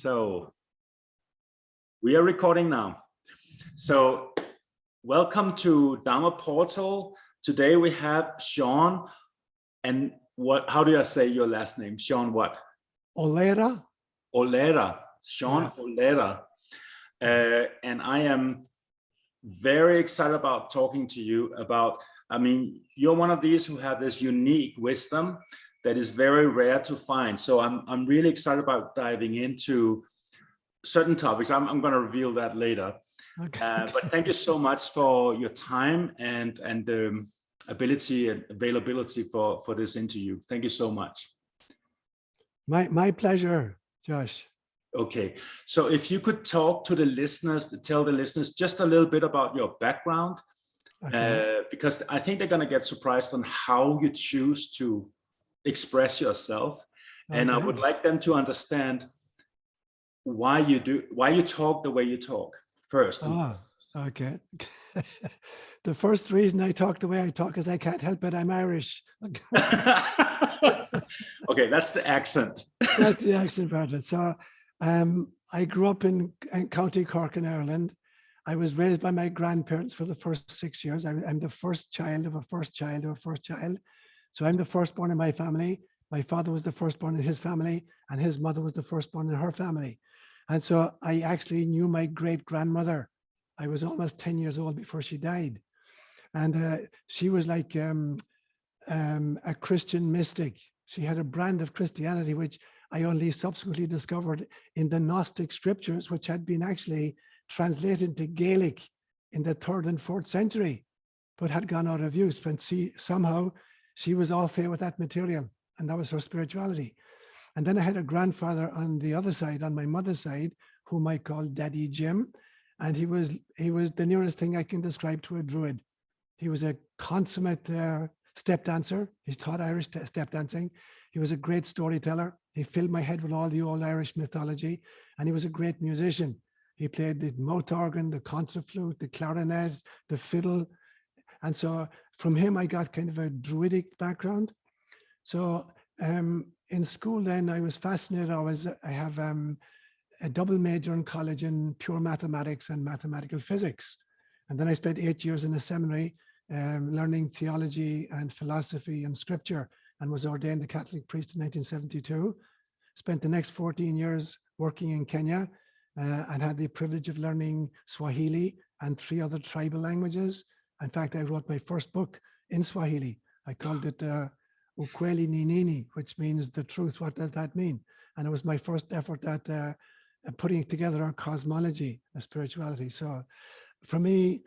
So we are recording now. So welcome to DharmaPortal. Today we have Sean, and how do I say your last name? Sean what? Olera. Olera. Sean, yeah. Olera. And I am very excited about talking to you about, you're one of these who have this unique wisdom that is very rare to find. So I'm really excited about diving into certain topics. I'm going to reveal that later. Okay. But thank you so much for your time and the ability and availability for this interview. Thank you so much. My pleasure, Josh. Okay, so if you could talk to the listeners, tell the listeners just a little bit about your background, okay. Because I think they're going to get surprised on how you choose to express yourself. Okay. And I would like them to understand why you talk the way you talk first. Oh, okay. The first reason I talk the way I talk is I can't help it, I'm Irish. Okay, that's the accent. That's the accent part of it. So I grew up in County Cork in Ireland. I was raised by my grandparents for the first 6 years. I'm the first child of a first child of a first child. So I'm the firstborn in my family. My father was the firstborn in his family, and his mother was the firstborn in her family. And so I actually knew my great-grandmother. I was almost 10 years old before she died. And she was like a Christian mystic. She had a brand of Christianity, which I only subsequently discovered in the Gnostic scriptures, which had been actually translated into Gaelic in the 3rd and 4th century, but had gone out of use. And somehow she was all fair with that material, and that was her spirituality. And then I had a grandfather on the other side, on my mother's side, whom I called Daddy Jim. And he was the nearest thing I can describe to a druid. He was a consummate step dancer. He's taught Irish step dancing. He was a great storyteller. He filled my head with all the old Irish mythology, and he was a great musician. He played the mouth organ, the concert flute, the clarinet, the fiddle. And so from him, I got kind of a druidic background. So in school then, I was fascinated. I have a double major in college in pure mathematics and mathematical physics. And then I spent 8 years in a seminary learning theology and philosophy and scripture, and was ordained a Catholic priest in 1972. Spent the next 14 years working in Kenya and had the privilege of learning Swahili and 3 other tribal languages. In fact, I wrote my first book in Swahili. I called it Ukweli ni Nini, which means the truth. What does that mean? And it was my first effort at putting together our cosmology, a spirituality. So for me,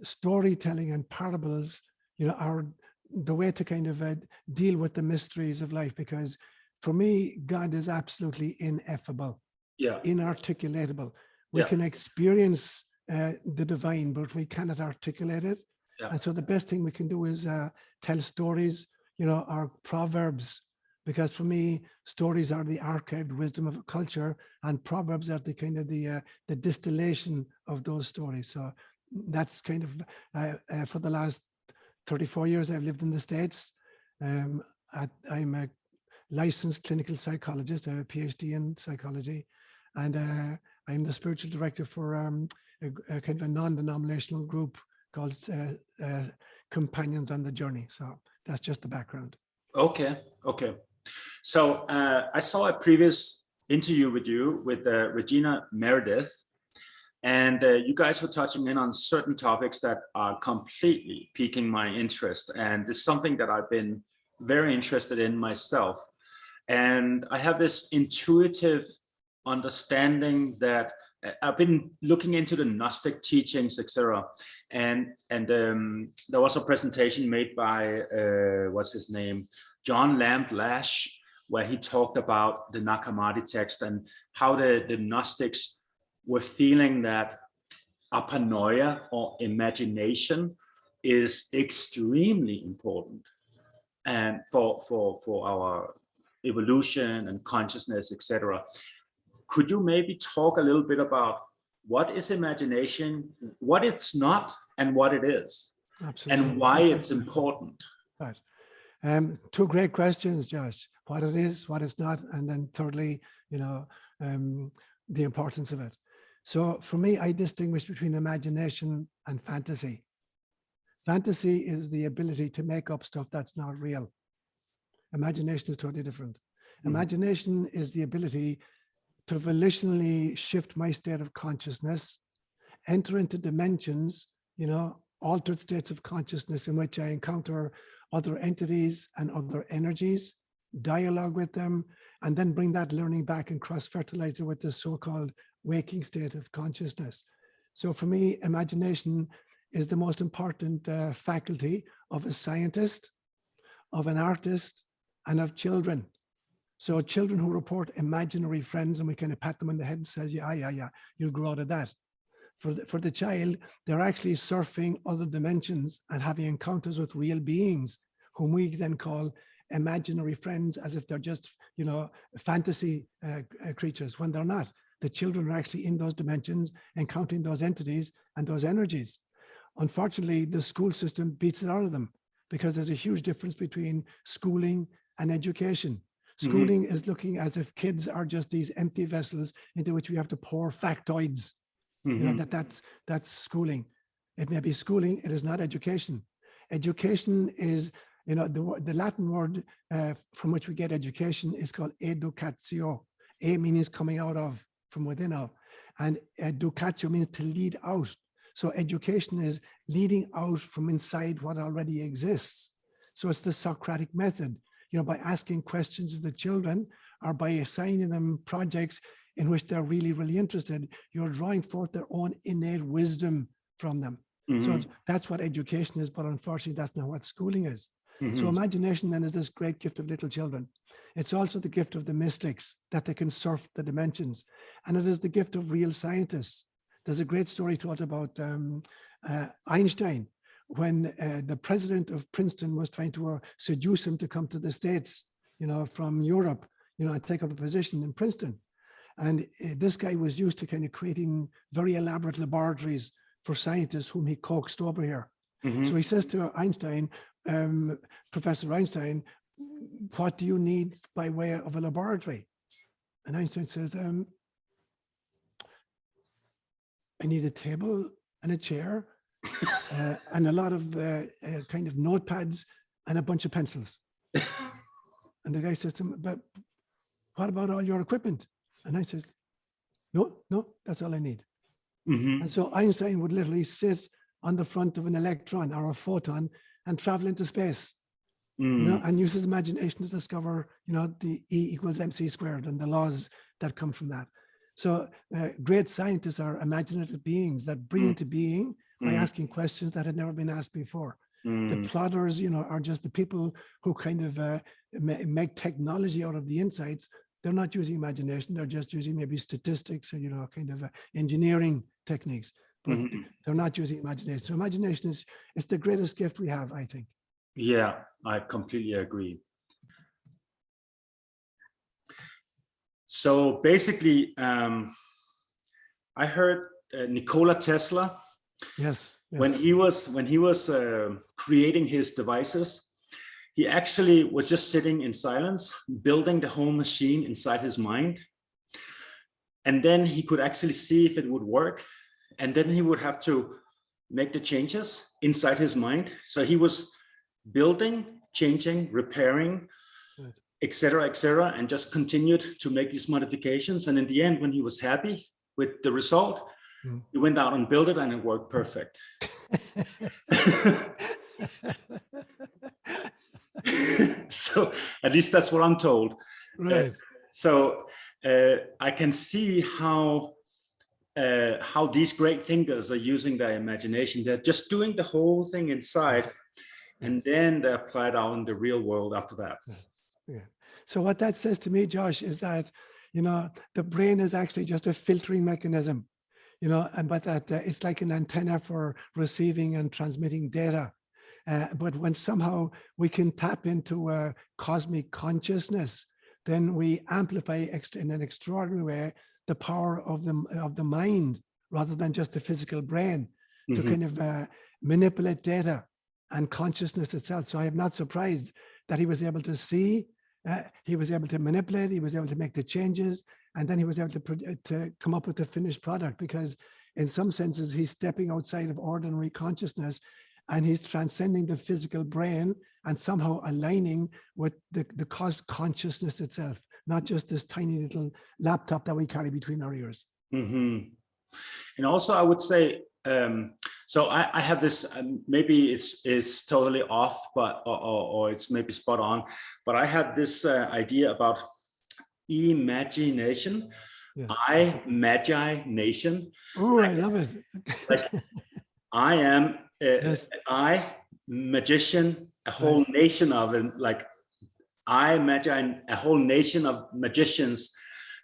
storytelling and parables, are the way to kind of deal with the mysteries of life, because for me, God is absolutely ineffable, inarticulatable. We can experience the divine, but we cannot articulate it. Yeah. And so the best thing we can do is tell stories, our proverbs, because for me, stories are the archived wisdom of a culture, and proverbs are the kind of the distillation of those stories. So that's kind of for the last 34 years I've lived in the States. I'm a licensed clinical psychologist. I have a PhD in psychology, and I'm the spiritual director for a kind of a non-denominational group called Companions on the Journey. So that's just the background. Okay. So I saw a previous interview with you with Regina Meredith, and you guys were touching in on certain topics that are completely piquing my interest. And it's something that I've been very interested in myself. And I have this intuitive understanding that I've been looking into the Gnostic teachings, etc. And there was a presentation made by, what's his name? John Lamb Lash, where he talked about the Nag Hammadi text and how the Gnostics were feeling that apanoia, or imagination, is extremely important and for our evolution and consciousness, etc. Could you maybe talk a little bit about what is imagination, what it's not, and what it is? Absolutely. And why it's important? Right. 2 great questions, Josh. What it is, what it's not, and then thirdly, the importance of it. So for me, I distinguish between imagination and fantasy. Fantasy is the ability to make up stuff that's not real. Imagination is totally different. Imagination is the ability to volitionally shift my state of consciousness, enter into dimensions, altered states of consciousness in which I encounter other entities and other energies, dialogue with them, and then bring that learning back and cross-fertilize it with this so-called waking state of consciousness. So for me, imagination is the most important faculty of a scientist, of an artist, and of children. So children who report imaginary friends, and we kind of pat them on the head and says, yeah, you'll grow out of that. For the child, they're actually surfing other dimensions and having encounters with real beings, whom we then call imaginary friends, as if they're just, fantasy creatures, when they're not. The children are actually in those dimensions, encountering those entities and those energies. Unfortunately, the school system beats it out of them, because there's a huge difference between schooling and education. Schooling is looking as if kids are just these empty vessels into which we have to pour factoids. That's schooling. It may be schooling, it is not education. Education is, the Latin word from which we get education is called educatio. E means coming out of, from within of, and educatio means to lead out. So education is leading out from inside what already exists. So it's the Socratic method, by asking questions of the children, or by assigning them projects in which they're really, really interested, you're drawing forth their own innate wisdom from them. So that's what education is, but unfortunately, that's not what schooling is. So imagination then is this great gift of little children. It's also the gift of the mystics, that they can surf the dimensions. And it is the gift of real scientists. There's a great story told about Einstein, when the president of Princeton was trying to seduce him to come to the States, from Europe, and take up a position in Princeton. And this guy was used to kind of creating very elaborate laboratories for scientists whom he coaxed over here. So he says to Einstein, Professor Einstein, what do you need by way of a laboratory? And Einstein says, I need a table and a chair and a lot of kind of notepads and a bunch of pencils. And the guy says to him, but what about all your equipment? And I says, no, that's all I need. And so Einstein would literally sit on the front of an electron or a photon and travel into space, and use his imagination to discover, the E equals MC squared and the laws that come from that. So great scientists are imaginative beings that bring into being by asking questions that had never been asked before. The plotters, are just the people who kind of make technology out of the insights. They're not using imagination. They're just using maybe statistics or, kind of engineering techniques, but they're not using imagination. So imagination is the greatest gift we have, I think. Yeah, I completely agree. So basically, I heard Nikola Tesla. Yes. When he was creating his devices, he actually was just sitting in silence, building the whole machine inside his mind. And then he could actually see if it would work. And then he would have to make the changes inside his mind. So he was building, changing, repairing, etc., and just continued to make these modifications. And in the end, when he was happy with the result, he went out and built it, and it worked perfect. So at least that's what I'm told. Right. So I can see how these great thinkers are using their imagination. They're just doing the whole thing inside, and then they apply it out in the real world after that. Yeah. So what that says to me, Josh, is that, the brain is actually just a filtering mechanism, but that it's like an antenna for receiving and transmitting data. But when somehow we can tap into a cosmic consciousness, then we amplify in an extraordinary way the power of the mind, rather than just the physical brain, to kind of manipulate data and consciousness itself. So I am not surprised that he was able to see He was able to manipulate, he was able to make the changes, and then he was able to come up with the finished product, because in some senses, he's stepping outside of ordinary consciousness and he's transcending the physical brain and somehow aligning with the consciousness itself, not just this tiny little laptop that we carry between our ears. Mm-hmm. And also, I would say, so I have this, maybe it's totally off, but or it's maybe spot on, but I have this idea about imagination. Yes. Imagination. Oh, I love it. Like I am Yes. magician, a whole nation of it. Like I imagine a whole nation of magicians.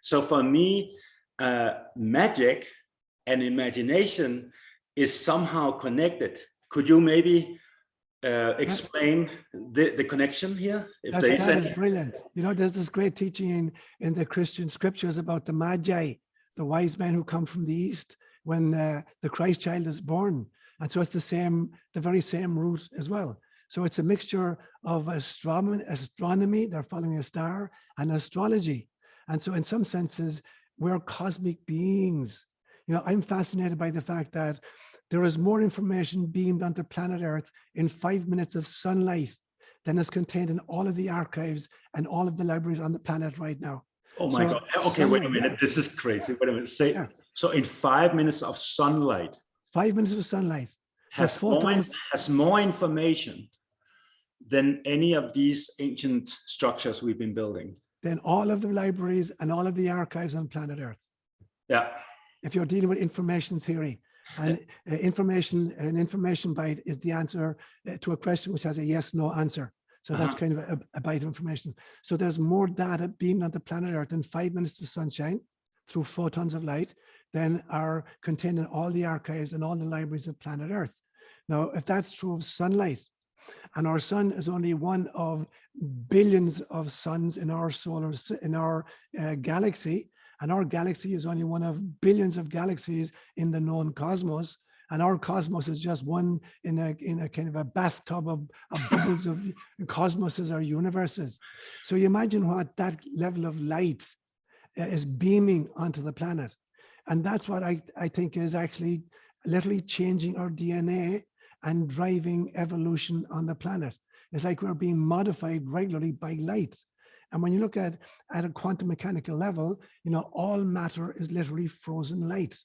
So for me, magic and imagination is somehow connected. Could you maybe explain the connection here? If That is brilliant. You know, there's this great teaching in the Christian scriptures about the Magi, the wise men who come from the East when the Christ child is born. And so it's the very same root as well. So it's a mixture of astronomy, they're following a star, and astrology. And so in some senses, we're cosmic beings. You know, I'm fascinated by the fact that there is more information beamed onto planet Earth in 5 minutes of sunlight than is contained in all of the archives and all of the libraries on the planet right now. Oh my God. Okay, wait a minute. This is crazy. Wait a minute. So in 5 minutes of sunlight, 5 minutes of sunlight has more information than any of these ancient structures we've been building. Than all of the libraries and all of the archives on planet Earth. Yeah. If you're dealing with information theory, and an information byte is the answer to a question which has a yes/no answer. So that's kind of a byte of information. So there's more data beamed onto planet Earth in 5 minutes of sunshine through photons of light than are contained in all the archives and all the libraries of planet Earth. Now, if that's true of sunlight, and our sun is only one of billions of suns in our galaxy, and our galaxy is only one of billions of galaxies in the known cosmos, and our cosmos is just one in a kind of a bathtub of bubbles of cosmoses or universes. So you imagine what that level of light is beaming onto the planet. And that's what I think is actually literally changing our DNA and driving evolution on the planet. It's like we're being modified regularly by light. And when you look at a quantum mechanical level, you know, all matter is literally frozen light.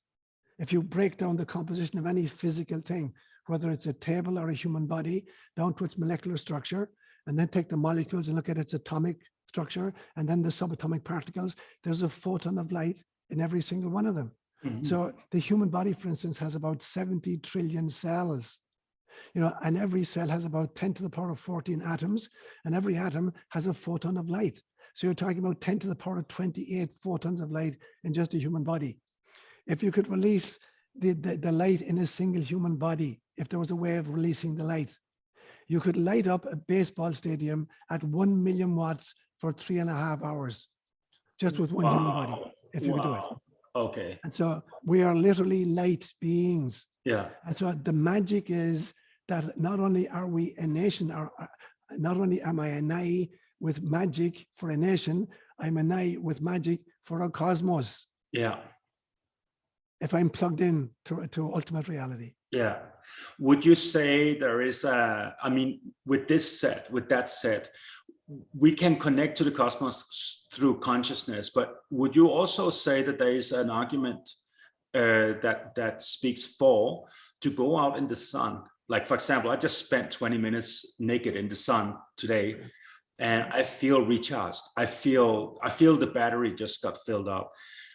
If you break down the composition of any physical thing, whether it's a table or a human body, down to its molecular structure, and then take the molecules and look at its atomic structure, and then the subatomic particles, there's a photon of light in every single one of them. Mm-hmm. So the human body, for instance, has about 70 trillion cells. You know, and every cell has about 10 to the power of 14 atoms, and every atom has a photon of light. So you're talking about 10 to the power of 28 photons of light in just a human body. If you could release the light in a single human body, if there was a way of releasing the light, you could light up a baseball stadium at 1 million watts for 3.5 hours, just with one human body, if you could do it. Okay. And so we are literally light beings. Yeah. And so the magic is that not only are we a nation, or not only am I an eye with magic for a nation, I'm an eye with magic for a cosmos. Yeah. If I'm plugged in to ultimate reality. Yeah. Would you say there is I mean, with that said, we can connect to the cosmos through consciousness, but would you also say that there is an argument that speaks for to go out in the sun? Like, for example, I just spent 20 minutes naked in the sun today, and I feel recharged. I feel the battery just got filled up.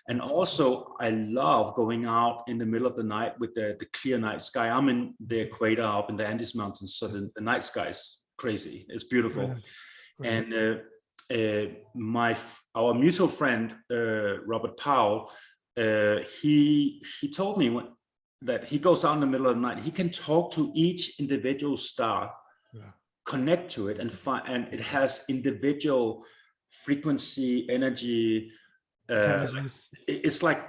And also, I love going out in the middle of the night with the clear night sky. I'm in the equator up in the Andes Mountains, so the night sky is crazy. It's beautiful. Right. And our mutual friend, Robert Powell, he told me that he goes out in the middle of the night. He can talk to each individual star, connect to it, and it has individual frequency, energy. It's like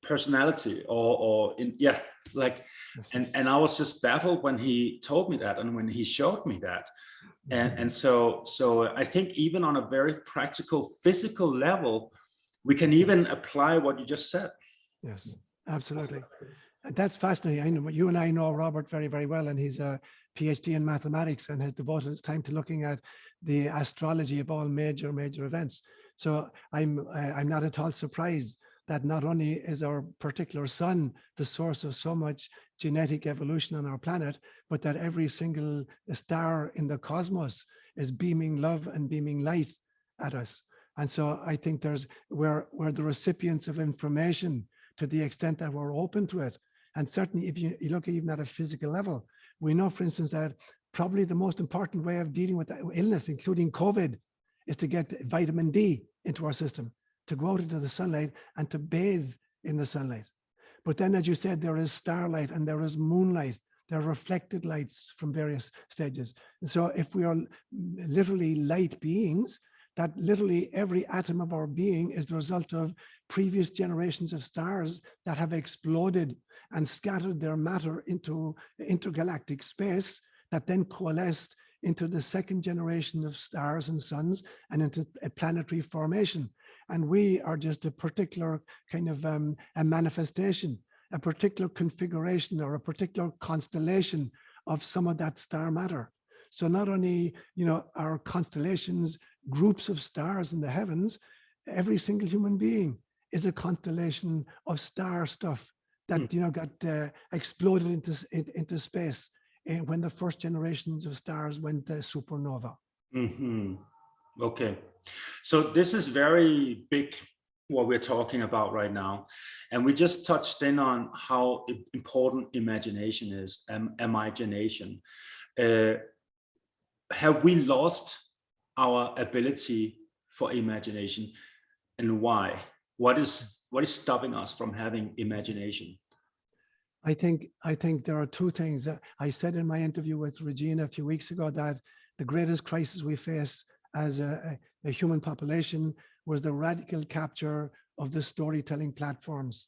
personality, or in, yeah, like, Yes. and I was just baffled when he told me that and when he showed me that. And so I think even on a very practical physical level, we can even apply what you just said. Yes, absolutely. And that's fascinating. I know you and I know Robert very, very well, and he's a PhD in mathematics and has devoted his time to looking at the astrology of all major events. So I'm not at all surprised that not only is our particular sun the source of so much genetic evolution on our planet, but that every single star in the cosmos is beaming love and beaming light at us. And so I think we're the recipients of information to the extent that we're open to it. And certainly if you look even at a physical level, we know, for instance, that probably the most important way of dealing with illness, including COVID, is to get vitamin D into our system, to go out into the sunlight and to bathe in the sunlight. But then, as you said, there is starlight and there is moonlight. There are reflected lights from various stages. And so if we are literally light beings, that literally every atom of our being is the result of previous generations of stars that have exploded and scattered their matter into intergalactic space, that then coalesced into the second generation of stars and suns and into a planetary formation. And we are just a particular kind of a manifestation, a particular configuration or a particular constellation of some of that star matter. So not only, our constellations, groups of stars in the heavens, every single human being is a constellation of star stuff that, got exploded into space when the first generations of stars went supernova. Mm-hmm. Okay. So this is very big, what we're talking about right now. And we just touched in on how important imagination is, imagination. Have we lost our ability for imagination, and why? What is stopping us from having imagination? I think there are two things. I said in my interview with Regina a few weeks ago that the greatest crisis we face as a human population was the radical capture of the storytelling platforms,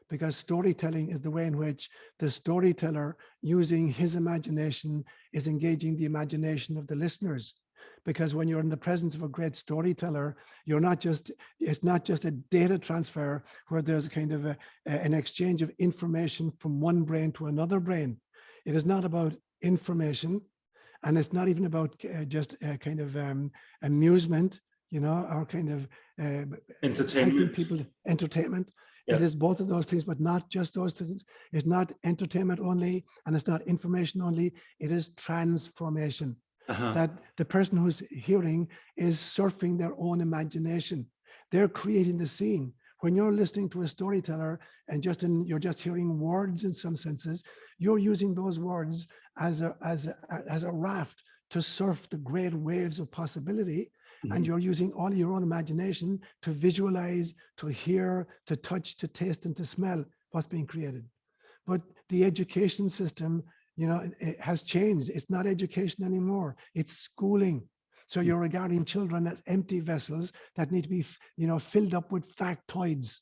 because storytelling is the way in which the storyteller, using his imagination, is engaging the imagination of the listeners. Because when you're in the presence of a great storyteller, it's not just a data transfer where there's a kind of an exchange of information from one brain to another brain. It is not about information, and it's not even about just a kind of amusement, or kind of Entertainment. people entertainment. Yeah. It is both of those things, but not just those things. It's not entertainment only, and it's not information only. It is transformation. That the person who's hearing is surfing their own imagination. They're creating the scene. When you're listening to a storyteller and you're just hearing words in some senses, you're using those words as a raft to surf the great waves of possibility. Mm-hmm. And you're using all your own imagination to visualize, to hear, to touch, to taste, and to smell what's being created. But the education system, it has changed. It's not education anymore. It's schooling. So you're regarding children as empty vessels that need to be, filled up with factoids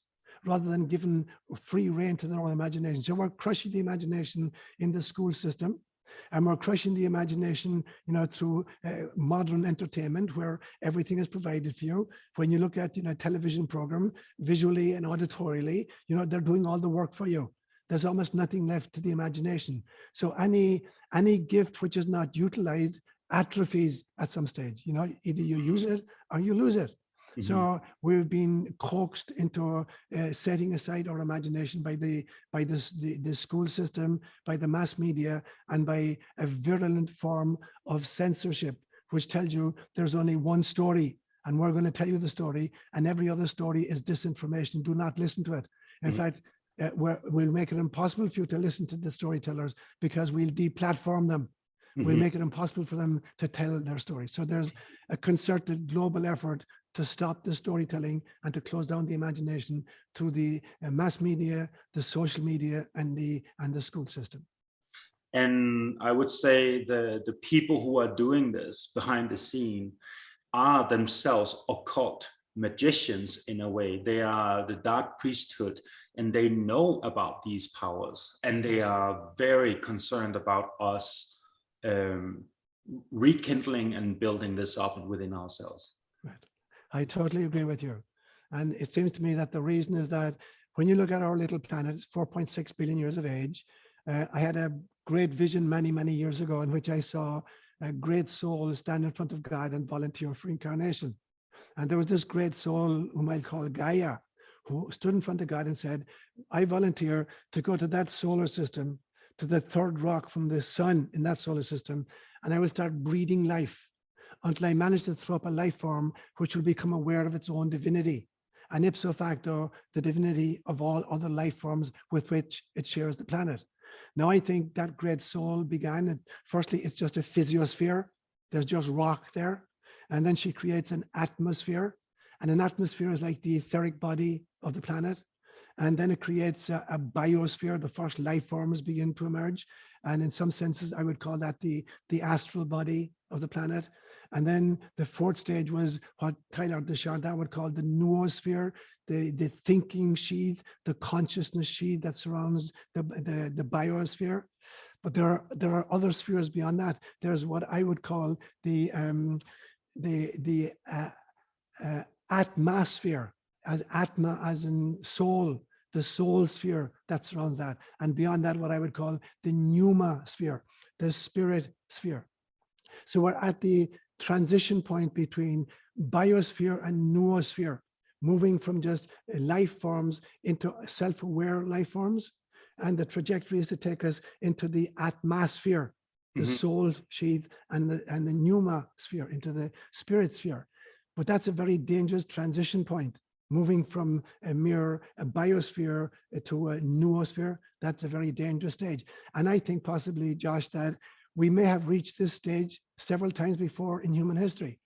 rather than given free rein to their own imagination. So we're crushing the imagination in the school system, and we're crushing the imagination, through modern entertainment where everything is provided for you. When you look at, a television program, visually and auditorially, they're doing all the work for you. There's almost nothing left to the imagination. So any gift which is not utilized atrophies at some stage. Either you use it or you lose it. Mm-hmm. So we've been coaxed into setting aside our imagination by the school system, by the mass media, and by a virulent form of censorship, which tells you there's only one story, and we're going to tell you the story, and every other story is disinformation. Do not listen to it. In fact, we'll make it impossible for you to listen to the storytellers because we'll deplatform them. Mm-hmm. We'll make it impossible for them to tell their story. So there's a concerted global effort to stop the storytelling and to close down the imagination through the mass media, the social media, and the school system. And I would say the people who are doing this behind the scene are themselves occult magicians in a way. They are the dark priesthood, and they know about these powers, and they are very concerned about us rekindling and building this up within ourselves. Right. I totally agree with you. And it seems to me that the reason is that when you look at our little planet, it's 4.6 billion years of age. I had a great vision many, many years ago in which I saw a great soul stand in front of God and volunteer for incarnation. And there was this great soul whom I call Gaia, who stood in front of God and said, I volunteer to go to that solar system, to the third rock from the sun in that solar system, and I will start breeding life until I manage to throw up a life form which will become aware of its own divinity, and ipso facto, the divinity of all other life forms with which it shares the planet. Now, I think that great soul began, and firstly, it's just a physiosphere. There's just rock there. And then she creates an atmosphere, and an atmosphere is like the etheric body of the planet. And then it creates a biosphere. The first life forms begin to emerge. And in some senses, I would call that the astral body of the planet. And then the fourth stage was what Tyler Desjardins would call the noosphere, the thinking sheath, the consciousness sheath that surrounds the biosphere. But there are other spheres beyond that. There's what I would call the atmosphere, as atma as in soul, the soul sphere that surrounds that. And beyond that, what I would call the pneuma sphere, the spirit sphere. So we're at the transition point between biosphere and noosphere, moving from just life forms into self-aware life forms. And the trajectory is to take us into the atmosphere, the soul sheath, and the pneuma sphere, into the spirit sphere. But that's a very dangerous transition point, moving from a biosphere to a noosphere. That's a very dangerous stage. And I think possibly, Josh, that we may have reached this stage several times before in human history.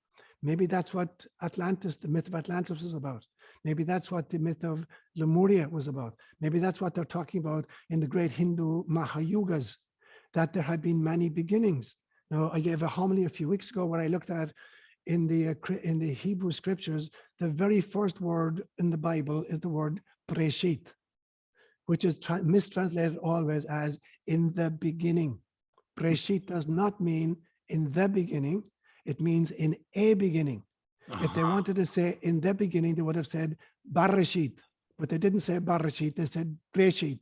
Maybe that's what Atlantis, the myth of Atlantis, was about. Maybe that's what the myth of Lemuria was about. Maybe that's what they're talking about in the great Hindu Mahayugas, that there had been many beginnings. Now, I gave a homily a few weeks ago where I looked at in the Hebrew scriptures, the very first word in the Bible is the word Breshit, which is mistranslated always as in the beginning. Breshit does not mean in the beginning, it means in a beginning. If they wanted to say in the beginning, they would have said Barashit, but they didn't say Barashit, they said Breshit.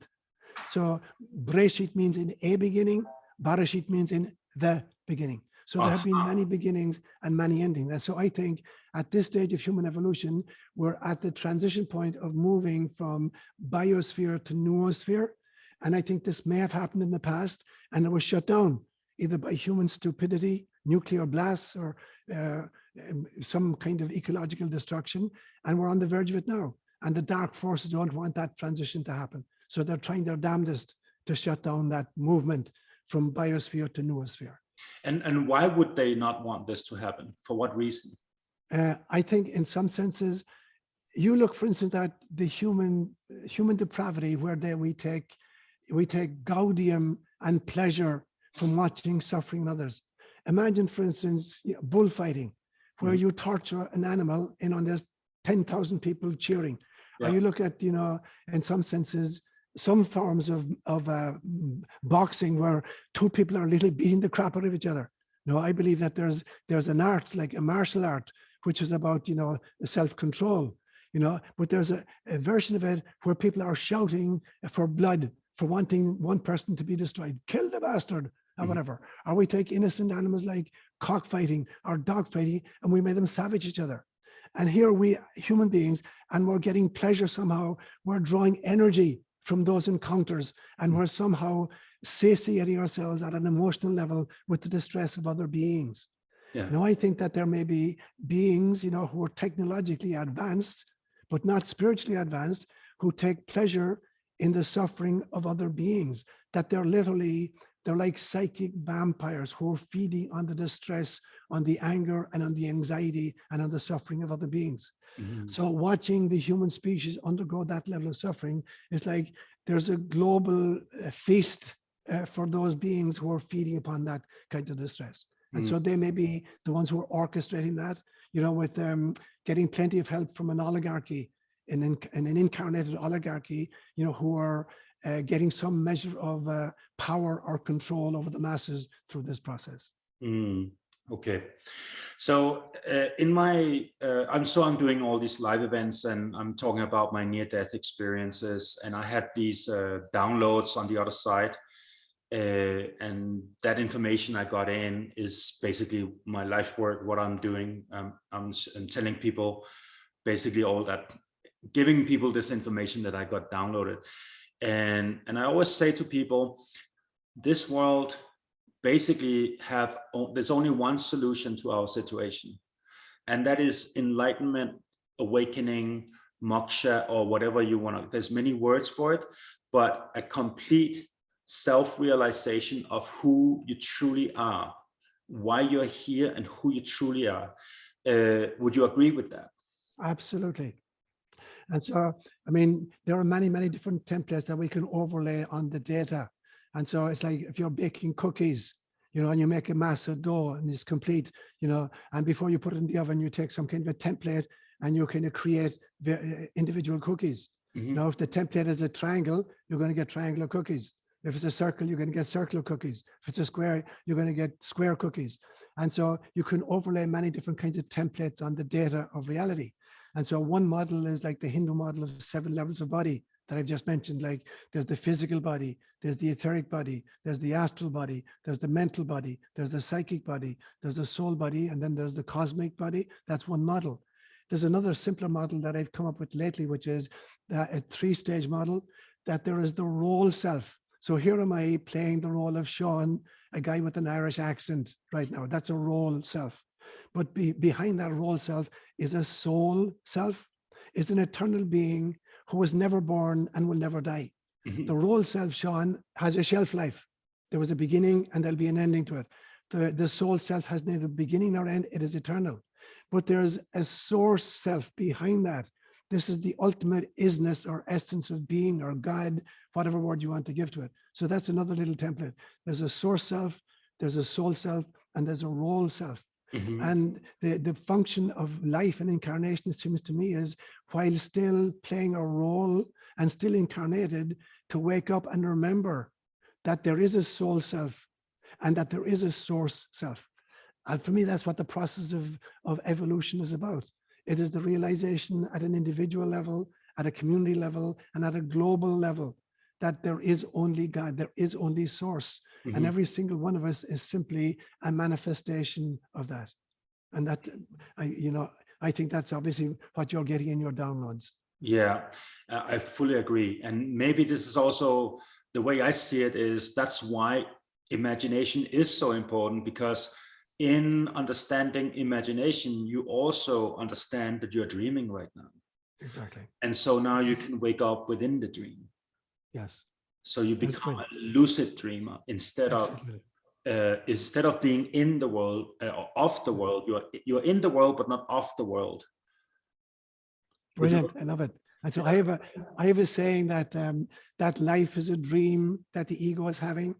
So Breshit means in a beginning, Barashit means in the beginning. So there have been many beginnings and many endings. And so I think at this stage of human evolution, we're at the transition point of moving from biosphere to noosphere. And I think this may have happened in the past, and it was shut down either by human stupidity, nuclear blasts, or some kind of ecological destruction. And we're on the verge of it now. And the dark forces don't want that transition to happen. So they're trying their damnedest to shut down that movement from biosphere to noosphere. And why would they not want this to happen? For what reason? I think in some senses, you look, for instance, at the human depravity, where we take gaudium and pleasure from watching suffering in others. Imagine, for instance, bullfighting, where you torture an animal and on there's 10,000 people cheering. Yeah. Or you look at, in some senses, some forms of boxing where two people are literally beating the crap out of each other. No, I believe that there's an art, like a martial art, which is about, self-control, but there's a version of it where people are shouting for blood, for wanting one person to be destroyed. Kill the bastard, or whatever. Or we take innocent animals like cockfighting or dogfighting, and we make them savage each other. And here we, human beings, and we're getting pleasure somehow. We're drawing energy from those encounters, and we're somehow satiating ourselves at an emotional level with the distress of other beings. Yeah. Now, I think that there may be beings, who are technologically advanced, but not spiritually advanced, who take pleasure in the suffering of other beings, that they're like psychic vampires who are feeding on the distress, on the anger, and on the anxiety, and on the suffering of other beings. Mm-hmm. So watching the human species undergo that level of suffering is like there's a global feast for those beings who are feeding upon that kind of distress. And so they may be the ones who are orchestrating that. with getting plenty of help from an oligarchy, in an incarnated oligarchy, who are getting some measure of power or control over the masses through this process. Okay, so I'm doing all these live events, and I'm talking about my near-death experiences, and I had these downloads on the other side, and that information I got in is basically my life work, what I'm doing. I'm telling people basically all that, giving people this information that I got downloaded, and I always say to people, this world basically there's only one solution to our situation, and that is enlightenment, awakening, moksha, or whatever you want to, there's many words for it, but a complete self-realization of who you truly are, why you're here, and who you truly are. Would you agree with that? Absolutely. And so, I mean, there are many, many different templates that we can overlay on the data. And so it's like if you're baking cookies, and you make a mass of dough and it's complete, and before you put it in the oven, you take some kind of a template and you kind of create individual cookies. Now, if the template is a triangle, you're going to get triangular cookies. If it's a circle, you're going to get circular cookies. If it's a square, you're going to get square cookies. And so you can overlay many different kinds of templates on the data of reality. And so one model is like the Hindu model of 7 levels of body that I've just mentioned. Like there's the physical body, there's the etheric body, there's the astral body, there's the mental body, there's the psychic body, there's the soul body, and then there's the cosmic body. That's one model. There's another simpler model that I've come up with lately, which is a 3-stage model, that there is the role self. So here am I playing the role of Sean, a guy with an Irish accent right now. That's a role self. But behind that role self is a soul self, is an eternal being who was never born and will never die. The role self, Sean, has a shelf life. There was a beginning and there'll be an ending to it. The soul self has neither beginning nor end. It is eternal. But there's a source self behind that. This is the ultimate isness or essence of being or God, whatever word you want to give to it. So that's another little template. There's a source self, there's a soul self, and there's a role self. And the function of life and incarnation, it seems to me, is while still playing a role and still incarnated, to wake up and remember that there is a soul self and that there is a source self. And for me, that's what the process of evolution is about. It is the realization at an individual level, at a community level, and at a global level, that there is only God, there is only source. And every single one of us is simply a manifestation of that. And that, I think that's obviously what you're getting in your downloads. Yeah, I fully agree. And maybe this is also the way I see it, is that's why imagination is so important, because in understanding imagination, you also understand that you're dreaming right now. Exactly. And so now you can wake up within the dream. Yes. So you become a lucid dreamer instead of being in the world or of the world. You're in the world, but not of the world. Brilliant. I love it. And so I have a saying that that life is a dream that the ego is having,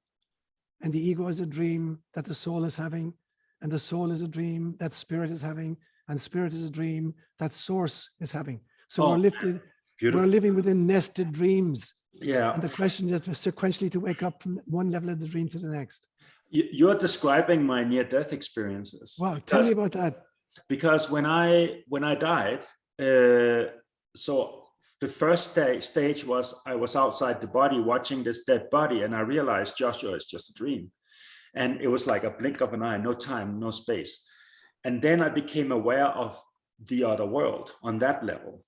and the ego is a dream that the soul is having, and the soul is a dream that spirit is having, and spirit is a dream that source is having. So we're living within nested dreams. Yeah. And the question is sequentially to wake up from one level of the dream to the next. You're describing my near-death experiences. Wow, tell me about that. Because when I died, so the first stage was I was outside the body watching this dead body, and I realized Joshua is just a dream. And it was like a blink of an eye, no time, no space. And then I became aware of the other world on that level.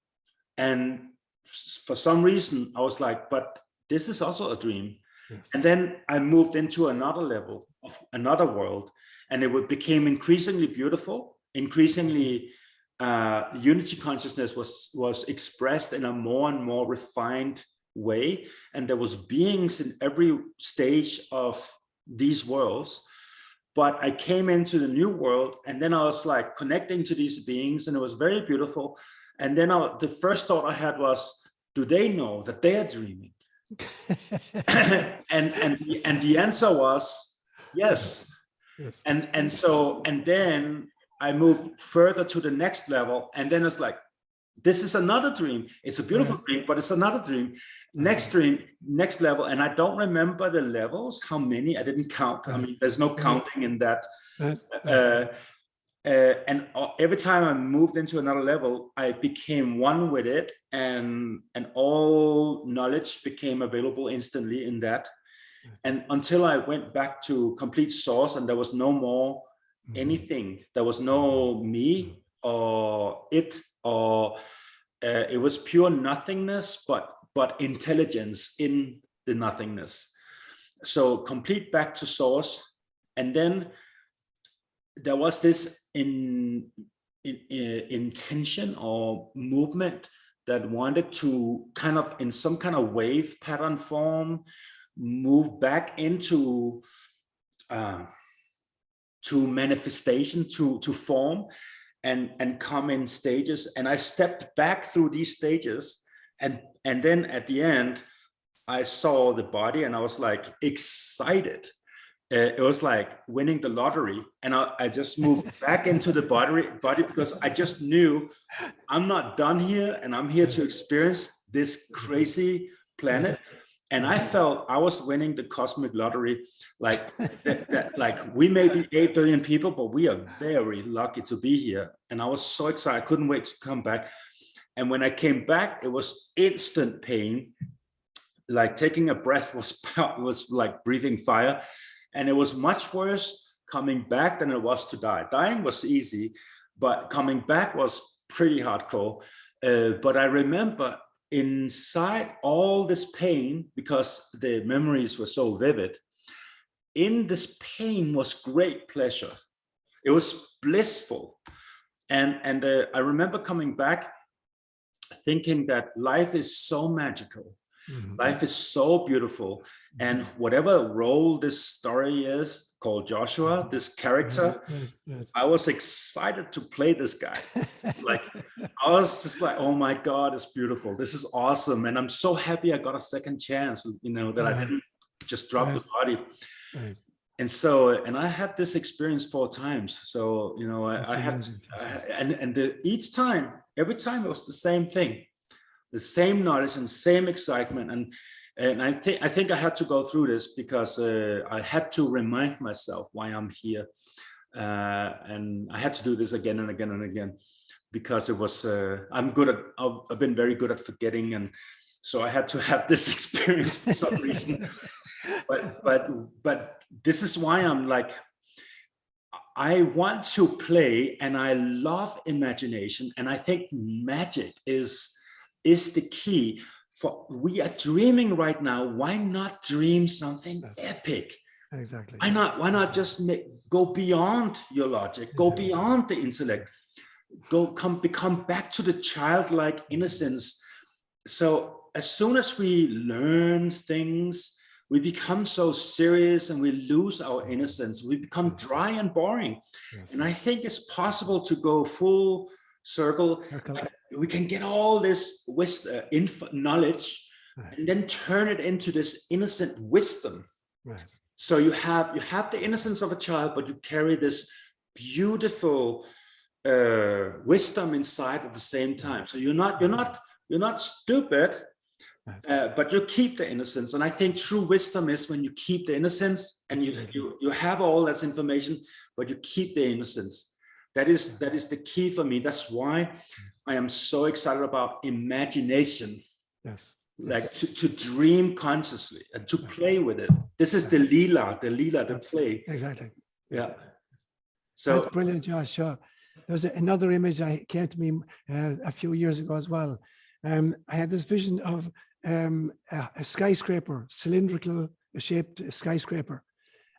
And for some reason, I was like, but this is also a dream. Yes. And then I moved into another level of another world, and it became increasingly beautiful, increasingly unity consciousness was expressed in a more and more refined way. And there was beings in every stage of these worlds. But I came into the new world, and then I was like connecting to these beings, and it was very beautiful. And then the first thought I had was, do they know that they are dreaming? and the answer was yes. Yes. And then I moved further to the next level, and then it's like, this is another dream. It's a beautiful dream, but it's another dream. Next dream, next level, and I don't remember the levels, how many, I didn't count. I mean, there's no counting in that. And every time I moved into another level, I became one with it, and all knowledge became available instantly in that. And until I went back to complete source, and there was no more anything. There was no me or it, or it was pure nothingness, but intelligence in the nothingness. So complete back to source, and then there was this intention or movement that wanted to kind of, in some kind of wave pattern form, move back into to manifestation, to form, and come in stages. And I stepped back through these stages, and then at the end, I saw the body, and I was like excited. It was like winning the lottery, and I just moved back into the body because I just knew I'm not done here, and I'm here to experience this crazy planet. And I felt I was winning the cosmic lottery, like like we may be 8 billion people, but we are very lucky to be here. And I was so excited, I couldn't wait to come back. And when I came back, it was instant pain, like taking a breath was like breathing fire. And it was much worse coming back than it was to die. Dying was easy, but coming back was pretty hardcore. But I remember inside all this pain, because the memories were so vivid, in this pain was great pleasure. It was blissful. And I remember coming back thinking that life is so magical. Life is so beautiful, and whatever role this story is called Joshua, this character, I was excited to play this guy. Like, I was just like, oh my God, it's beautiful. This is awesome. And I'm so happy I got a second chance, you know, that I didn't just drop the body. And so, and I had this experience 4 times. So, you know, I had, each time, every time it was the same thing. The same knowledge and same excitement, and I think I had to go through this because I had to remind myself why I'm here, and I had to do this again and again and again, because it was I've been very good at forgetting, and so I had to have this experience for some reason. But this is why I'm like, I want to play, and I love imagination, and I think magic is the key. For we are dreaming right now. Why not dream something epic? Exactly. Why not just go beyond your logic, go beyond the intellect, become back to the childlike innocence. So as soon as we learn things, we become so serious and we lose our innocence. We become dry and boring. And I think it's possible to go full circle. We can get all this knowledge and then turn it into this innocent wisdom. So you have the innocence of a child, but you carry this beautiful wisdom inside at the same time. So you're not stupid, but you keep the innocence. And I think true wisdom is when you keep the innocence, and you have all that information, but you keep the innocence. That is the key for me. That's why I am so excited about imagination. Like to dream consciously and to play with it. This is the lila, the play. Exactly. Yeah. So that's brilliant, Josh. There's another image that came to me a few years ago as well. I had this vision of a skyscraper, cylindrical shaped skyscraper.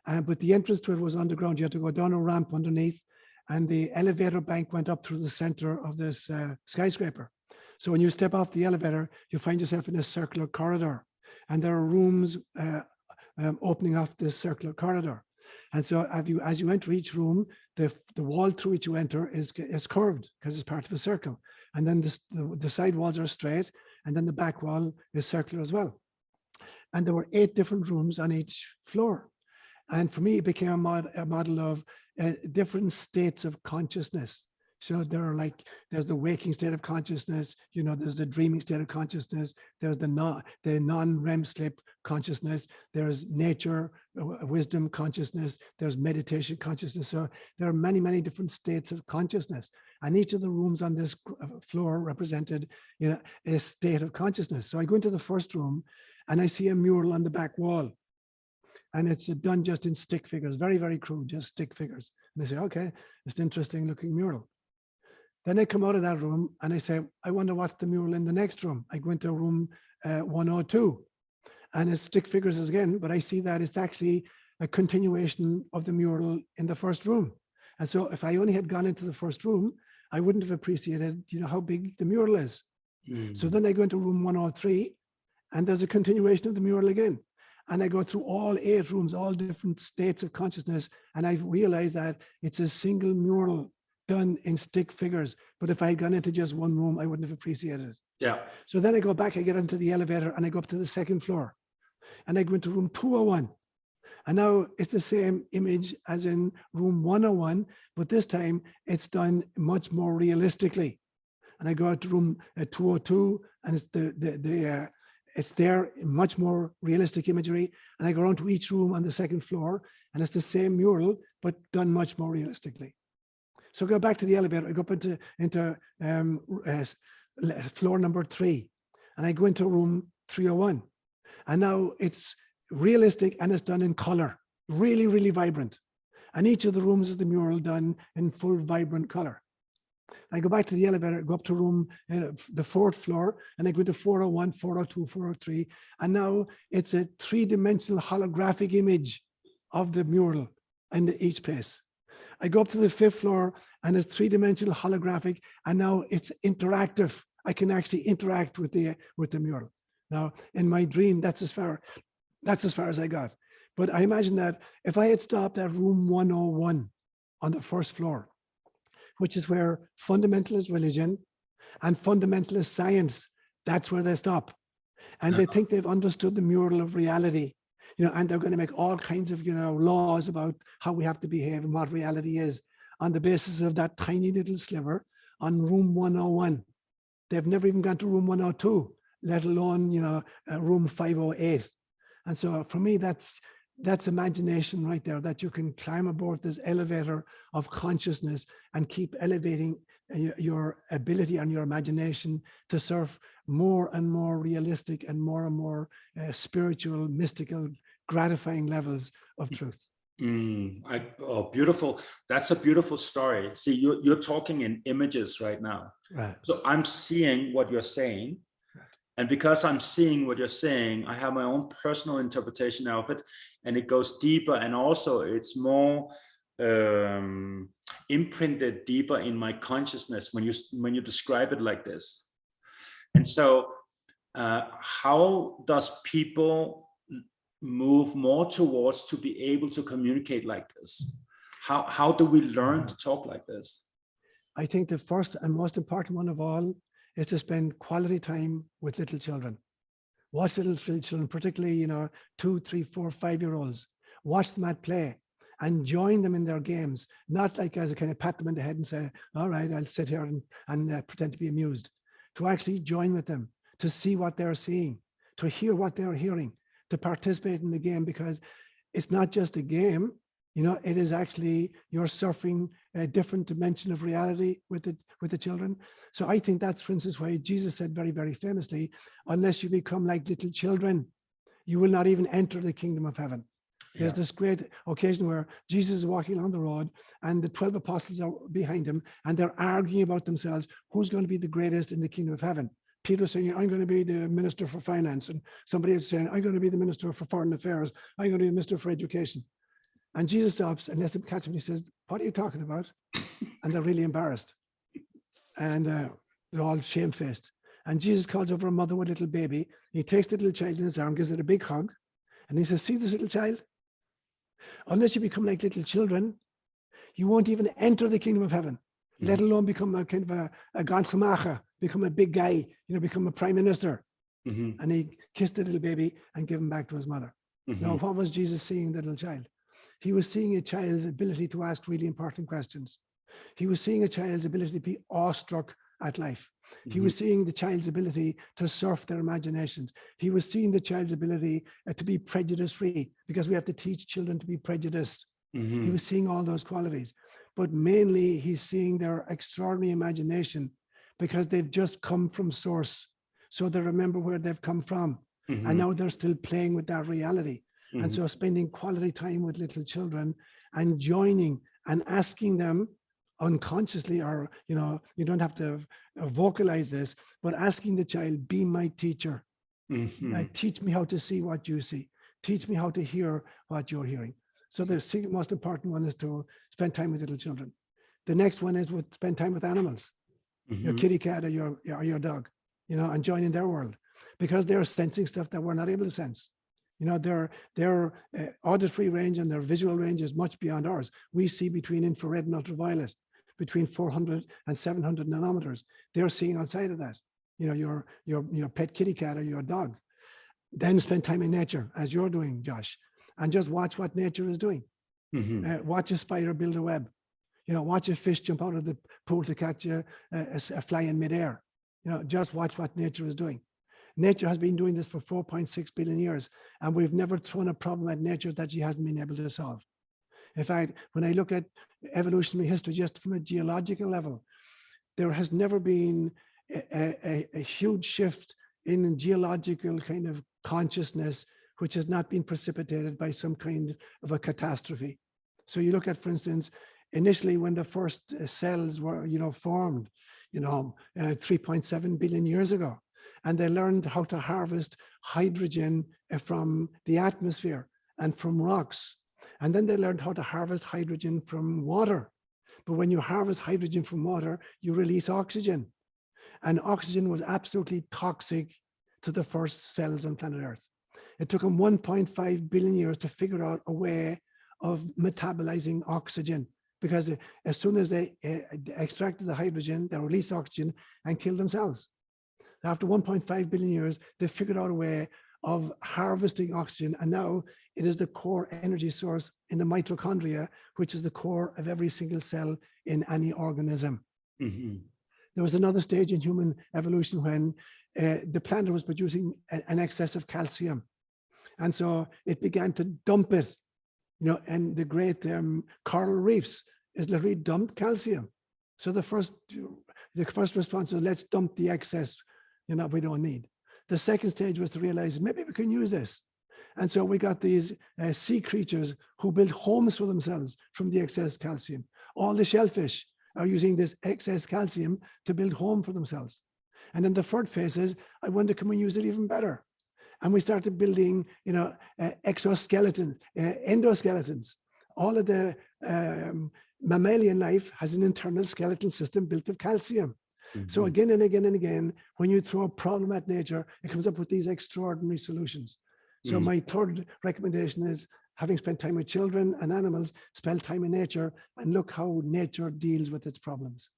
But the entrance to it was underground. You had to go down a ramp underneath, and the elevator bank went up through the center of this skyscraper. So when you step off the elevator, you find yourself in a circular corridor, and there are rooms opening off this circular corridor. And so as you enter each room, the wall through which you enter is curved because it's part of a circle. And then the side walls are straight, and then the back wall is circular as well. And there were 8 different rooms on each floor. And for me, it became a model of different states of consciousness. So there's the waking state of consciousness, there's the dreaming state of consciousness, there's the non-REM sleep consciousness, there's nature, wisdom consciousness, there's meditation consciousness. So there are many, many different states of consciousness. And each of the rooms on this floor represented, a state of consciousness. So I go into the first room and I see a mural on the back wall. And it's done just in stick figures, very, very crude, just stick figures. And I say, okay, it's an interesting looking mural. Then I come out of that room and I say, I wonder what's the mural in the next room. I go into room 102 and it's stick figures again, but I see that it's actually a continuation of the mural in the first room. And so if I only had gone into the first room, I wouldn't have appreciated, how big the mural is. So then I go into room 103 and there's a continuation of the mural again. And I go through all 8 rooms, all different states of consciousness. And I've realized that it's a single mural done in stick figures. But if I had gone into just one room, I wouldn't have appreciated it. Yeah. So then I go back, I get into the elevator and I go up to the second floor and I go into room 201. And now it's the same image as in room 101, but this time it's done much more realistically. And I go out to room 202 and it's it's there, much more realistic imagery. And I go around to each room on the second floor and it's the same mural, but done much more realistically. So I go back to the elevator, I go up into floor number 3 and I go into room 301. And now it's realistic and it's done in color, really, really vibrant. And each of the rooms is the mural done in full vibrant color. I go back to the elevator, go up to room, the 4th floor, and I go to 401, 402, 403. And now it's a 3-dimensional holographic image of the mural in each place. I go up to the 5th floor and it's 3-dimensional holographic, and now it's interactive. I can actually interact with the mural. Now, in my dream, that's as far as I got. But I imagine that if I had stopped at room 101 on the 1st floor, which is where fundamentalist religion and fundamentalist science, that's where they stop. And they think they've understood the mural of reality, and they're going to make all kinds of, laws about how we have to behave and what reality is on the basis of that tiny little sliver on room 101. They've never even gone to room 102, let alone, room 508. And so for me, that's imagination right there, that you can climb aboard this elevator of consciousness and keep elevating your ability and your imagination to surf more and more realistic and more spiritual, mystical, gratifying levels of truth. Beautiful. That's a beautiful story. See, you're talking in images right now. Right. So I'm seeing what you're saying. And because I'm seeing what you're saying, I have my own personal interpretation of it, and it goes deeper, and also it's more imprinted deeper in my consciousness when you describe it like this. And so how does people move more towards to be able to communicate like this? How do we learn to talk like this? I think the first and most important one of all is to spend quality time with little children. Watch little children, particularly, 2, 3, 4, 5-year-olds. Watch them at play and join them in their games, not like as a kind of pat them in the head and say, all right, I'll sit here and pretend to be amused. To actually join with them, to see what they're seeing, to hear what they're hearing, to participate in the game, because it's not just a game, it is actually you're surfing a different dimension of reality with the children. So I think that's, for instance, why Jesus said very, very famously, unless you become like little children, you will not even enter the kingdom of heaven. There's this great occasion where Jesus is walking along the road and the 12 apostles are behind him and they're arguing about themselves, who's going to be the greatest in the kingdom of heaven. Peter's saying, I'm going to be the minister for finance. And somebody else saying, I'm going to be the minister for foreign affairs. I'm going to be the minister for education. And Jesus stops and lets them catch him. He says, what are you talking about? And they're really embarrassed. And they're all shamefaced. And Jesus calls over a mother with a little baby. He takes the little child in his arm, gives it a big hug. And he says, see this little child? Unless you become like little children, you won't even enter the kingdom of heaven, let alone become a kind of a ganzamacher, become a big guy, become a prime minister. And he kissed the little baby and gave him back to his mother. Now, what was Jesus seeing the little child? He was seeing a child's ability to ask really important questions. He was seeing a child's ability to be awestruck at life. He was seeing the child's ability to surf their imaginations. He was seeing the child's ability to be prejudice-free, because we have to teach children to be prejudiced. He was seeing all those qualities, but mainly he's seeing their extraordinary imagination, because they've just come from source. So they remember where they've come from. And now they're still playing with that reality. And so spending quality time with little children and joining and asking them unconsciously, or, you know, you don't have to vocalize this, but asking the child, be my teacher. Teach me how to see what you see. Teach me how to hear what you're hearing. So the most important one is to spend time with little children. The next one is spend time with animals, your kitty cat or your dog, you know, and join in their world, because they're sensing stuff that we're not able to sense. You know, their auditory range and their visual range is much beyond ours. We see between infrared and ultraviolet, between 400 and 700 nanometers. They're seeing outside of that. You know, your pet kitty cat or your dog. Then spend time in nature, as you're doing, Josh, and just watch what nature is doing. Watch a spider build a web. You know, watch a fish jump out of the pool to catch a fly in midair. You know, just watch what nature is doing. Nature has been doing this for 4.6 billion years, and we've never thrown a problem at nature that she hasn't been able to solve. In fact, when I look at evolutionary history, just from a geological level, there has never been a huge shift in geological kind of consciousness, which has not been precipitated by some kind of a catastrophe. So you look at, for instance, initially when the first cells were, you know, formed, you know, 3.7 billion years ago, and they learned how to harvest hydrogen from the atmosphere and from rocks. And then they learned how to harvest hydrogen from water. But when you harvest hydrogen from water, you release oxygen. And oxygen was absolutely toxic to the first cells on planet Earth. It took them 1.5 billion years to figure out a way of metabolizing oxygen, because as soon as they extracted the hydrogen, they released oxygen and killed themselves. After 1.5 billion years, they figured out a way of harvesting oxygen, and now it is the core energy source in the mitochondria, which is the core of every single cell in any organism. There was another stage in human evolution when the planet was producing an excess of calcium, and so it began to dump it, you know, and the great coral reefs is literally dumped calcium. So the first response was, let's dump the excess, you know, we don't need. The second stage was to realize maybe we can use this. And so we got these sea creatures who build homes for themselves from the excess calcium. All the shellfish are using this excess calcium to build home for themselves. And then the third phase is, I wonder, can we use it even better? And we started building, you know, exoskeletons, endoskeletons. All of the mammalian life has an internal skeletal system built of calcium. So again and again and again, when you throw a problem at nature, it comes up with these extraordinary solutions. So my third recommendation is, having spent time with children and animals, spend time in nature and look how nature deals with its problems.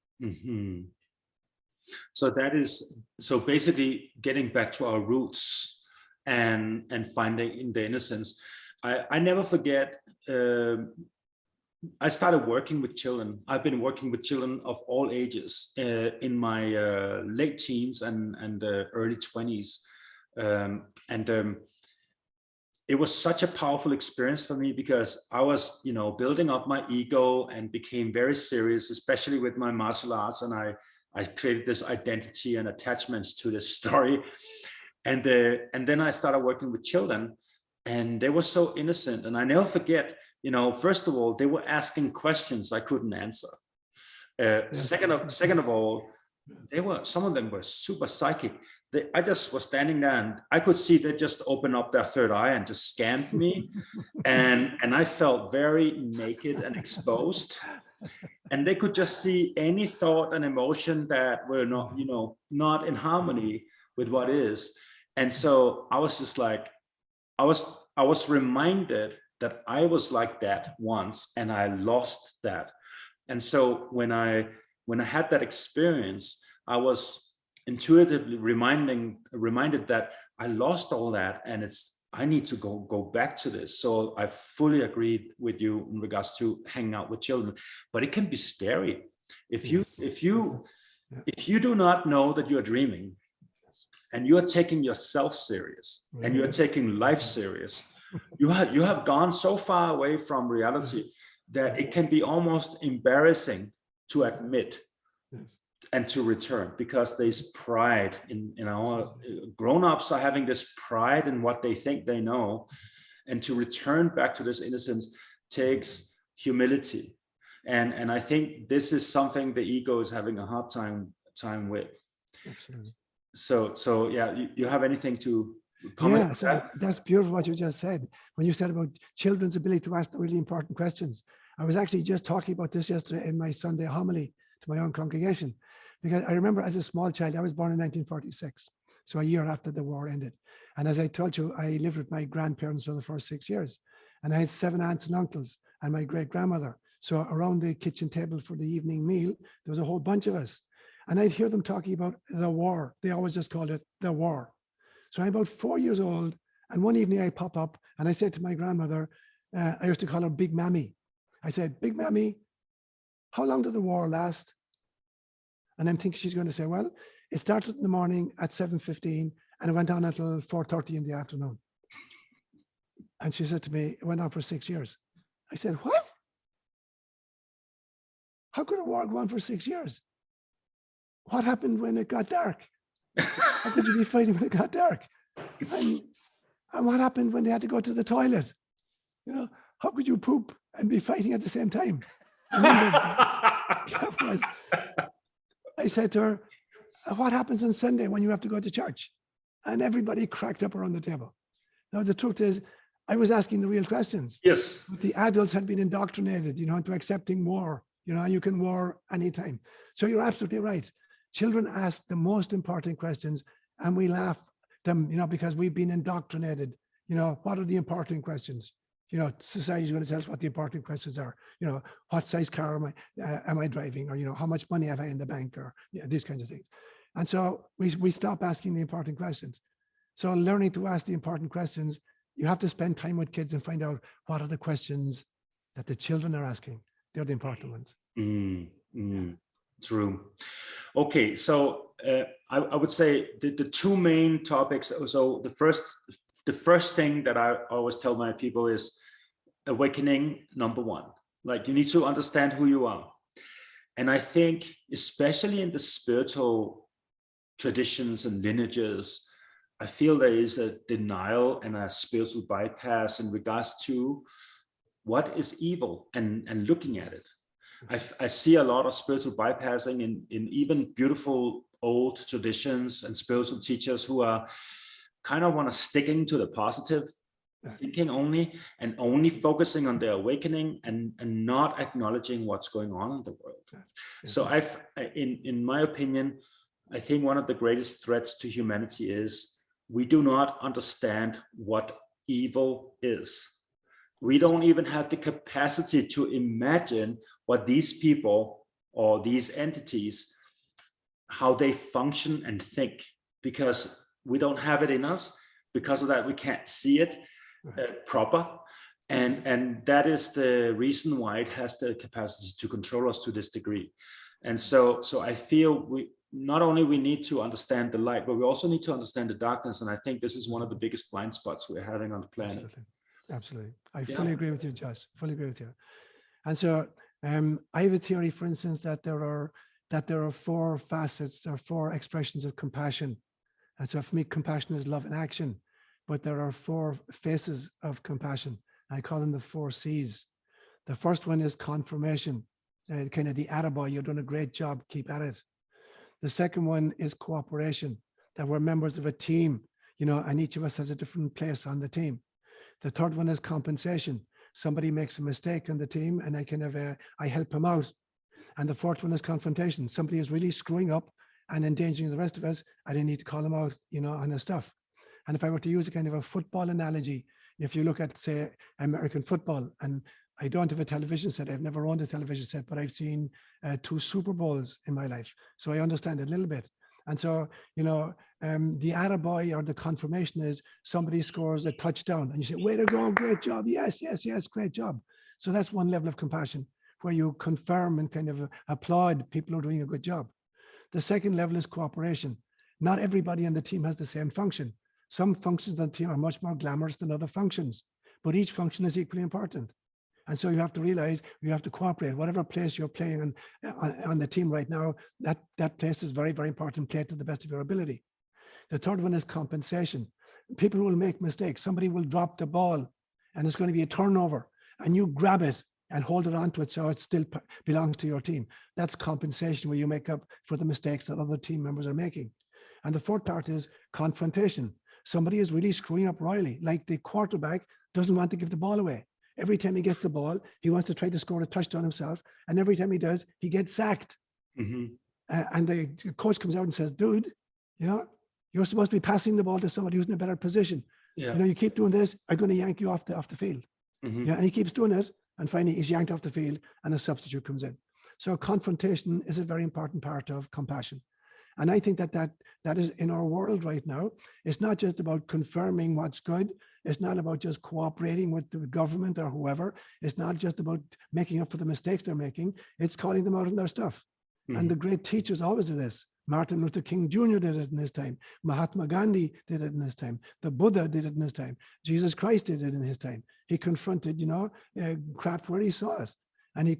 So that is, so basically getting back to our roots and finding in the innocence. I never forget, I started working with children. I've been working with children of all ages in my late teens and early 20s. It was such a powerful experience for me, because I was, you know, building up my ego and became very serious, especially with my martial arts. And I created this identity and attachments to this story. And then I started working with children, and they were so innocent. And I never forget, you know, first of all, they were asking questions I couldn't answer. Second of all, some of them were super psychic. I just was standing there and I could see they just opened up their third eye and just scanned me. and I felt very naked and exposed. And they could just see any thought and emotion that were not, you know, not in harmony with what is. And so I was just like, I was reminded that I was like that once and I lost that. And so when I had that experience, I was intuitively reminded that I lost all that, and it's I need to go back to this. So I fully agree with you in regards to hanging out with children, but it can be scary if you do not know that you're dreaming, and you are taking yourself serious, and you are taking life serious. You have gone so far away from reality that it can be almost embarrassing to admit and to return, because there's pride in our grown-ups are having this pride in what they think they know, and to return back to this innocence takes humility, and I think this is something the ego is having a hard time with. Absolutely. So yeah, you have anything to comment on that? That's beautiful what you just said. When you said about children's ability to ask the really important questions, I was actually just talking about this yesterday in my Sunday homily to my own congregation, because I remember as a small child, I was born in 1946, so a year after the war ended. And as I told you, I lived with my grandparents for the first 6 years, and I had 7 aunts and uncles and my great grandmother. So around the kitchen table for the evening meal, there was a whole bunch of us. And I'd hear them talking about the war. They always just called it the war. So I'm about 4 years old, and one evening I pop up and I said to my grandmother, I used to call her Big Mammy. I said, Big Mammy, how long did the war last? And I'm thinking she's going to say, well, it started in the morning at 7:15 and it went on until 4:30 in the afternoon. And she said to me, it went on for 6 years. I said, what? How could a war go on for 6 years? What happened when it got dark? How could you be fighting when it got dark? And what happened when they had to go to the toilet? You know, how could you poop and be fighting at the same time? I said to her, what happens on Sunday when you have to go to church? And everybody cracked up around the table. Now, the truth is, I was asking the real questions. Yes. But the adults had been indoctrinated, into accepting war. You can war anytime. So you're absolutely right. Children ask the most important questions and we laugh them, because we've been indoctrinated. What are the important questions? Society's going to tell us what the important questions are. What size car am I driving? Or, how much money have I in the bank? Or these kinds of things. And so we stop asking the important questions. So learning to ask the important questions, you have to spend time with kids and find out what are the questions that the children are asking. They're the important ones. True. Okay, so I would say the two main topics. So the first thing that I always tell my people is awakening, number one. Like, you need to understand who you are. And I think especially in the spiritual traditions and lineages, I feel there is a denial and a spiritual bypass in regards to what is evil and looking at it. I see a lot of spiritual bypassing in even beautiful old traditions and spiritual teachers who are kind of want to sticking to the positive thinking only, and only focusing on their awakening and not acknowledging what's going on in the world. So in my opinion, I think one of the greatest threats to humanity is we do not understand what evil is. We don't even have the capacity to imagine what these people or these entities, how they function and think, because we don't have it in us. Because of that, we can't see it proper. And that is the reason why it has the capacity to control us to this degree. And so I feel we need to understand the light, but we also need to understand the darkness. And I think this is one of the biggest blind spots we're having on the planet. Absolutely. I fully agree with you, Josh. Fully agree with you. And so I have a theory, for instance, that there are 4 facets or 4 expressions of compassion. And so for me, compassion is love in action, but there are 4 faces of compassion. I call them the 4 C's. The first one is confirmation, kind of the attaboy, you're doing a great job, keep at it. The second one is cooperation, that we're members of a team, and each of us has a different place on the team. The third one is compensation. Somebody makes a mistake on the team and I help him out. And the fourth one is confrontation. Somebody is really screwing up and endangering the rest of us. I didn't need to call him out, on his stuff. And if I were to use a kind of a football analogy, if you look at, say, American football, and I don't have a television set, I've never owned a television set, but I've seen 2 Super Bowls in my life. So I understand it a little bit. And so, the attaboy or the confirmation is somebody scores a touchdown and you say, way to go, great job. Yes, yes, yes, great job. So that's one level of compassion where you confirm and kind of applaud people who are doing a good job. The second level is cooperation. Not everybody on the team has the same function. Some functions on the team are much more glamorous than other functions, but each function is equally important. And so you have to realize you have to cooperate. Whatever place you're playing on the team right now, that place is very, very important. Play it to the best of your ability. The third one is compensation. People will make mistakes. Somebody will drop the ball and it's going to be a turnover and you grab it and hold it onto it so it still belongs to your team. That's compensation, where you make up for the mistakes that other team members are making. And the fourth part is confrontation. Somebody is really screwing up royally, like the quarterback doesn't want to give the ball away. Every time he gets the ball, he wants to try to score a touchdown himself. And every time he does, he gets sacked. And the coach comes out and says, dude, you know, you're supposed to be passing the ball to somebody who's in a better position. You know, you keep doing this, I'm going to yank you off the field. Yeah, and he keeps doing it. And finally, he's yanked off the field and a substitute comes in. So confrontation is a very important part of compassion. And I think that is in our world right now. It's not just about confirming what's good. It's not about just cooperating with the government or whoever. It's not just about making up for the mistakes they're making. It's calling them out on their stuff. And the great teachers always do this. Martin Luther King Jr. did it in his time. Mahatma Gandhi did it in his time. The Buddha did it in his time. Jesus Christ did it in his time. He confronted, you know, crap where he saw it. And he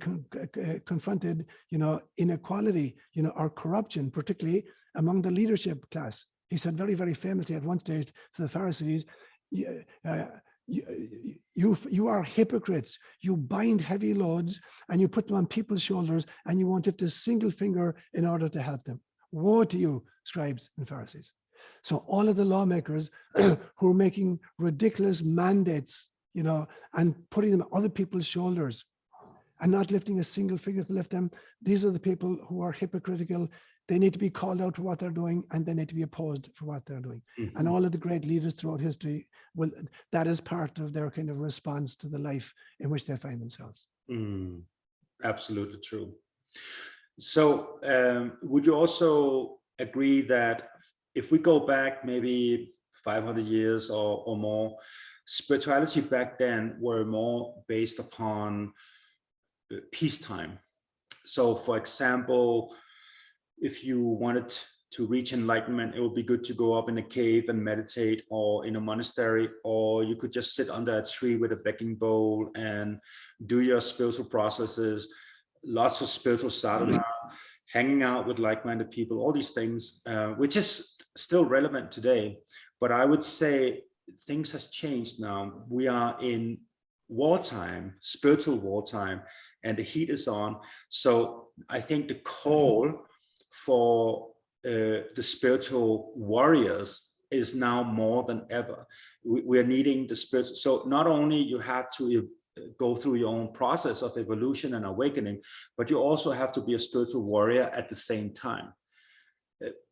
confronted, you know, inequality, you know, or corruption, particularly among the leadership class. He said very, very famously at one stage to the Pharisees, you are hypocrites. You bind heavy loads and you put them on people's shoulders and you won't lift a single finger in order to help them. Woe to you, scribes and Pharisees. So all of the lawmakers who are making ridiculous mandates, you know, and putting them on other people's shoulders and not lifting a single finger to lift them, these are the people who are hypocritical. They need to be called out for what they're doing and they need to be opposed for what they're doing. And all of the great leaders throughout history, well, that is part of their kind of response to the life in which they find themselves. Absolutely true. So would you also agree that if we go back maybe 500 years or more, spirituality back then were more based upon peacetime? So for example, if you wanted to reach enlightenment, it would be good to go up in a cave and meditate, or in a monastery, or you could just sit under a tree with a begging bowl and do your spiritual processes, lots of spiritual sadhana, hanging out with like-minded people, all these things, which is still relevant today. But I would say things has changed now. We are in wartime, spiritual wartime, and the heat is on. So I think the call for the spiritual warriors is now more than ever. We are needing the spiritual. So not only you have to go through your own process of evolution and awakening, but you also have to be a spiritual warrior at the same time.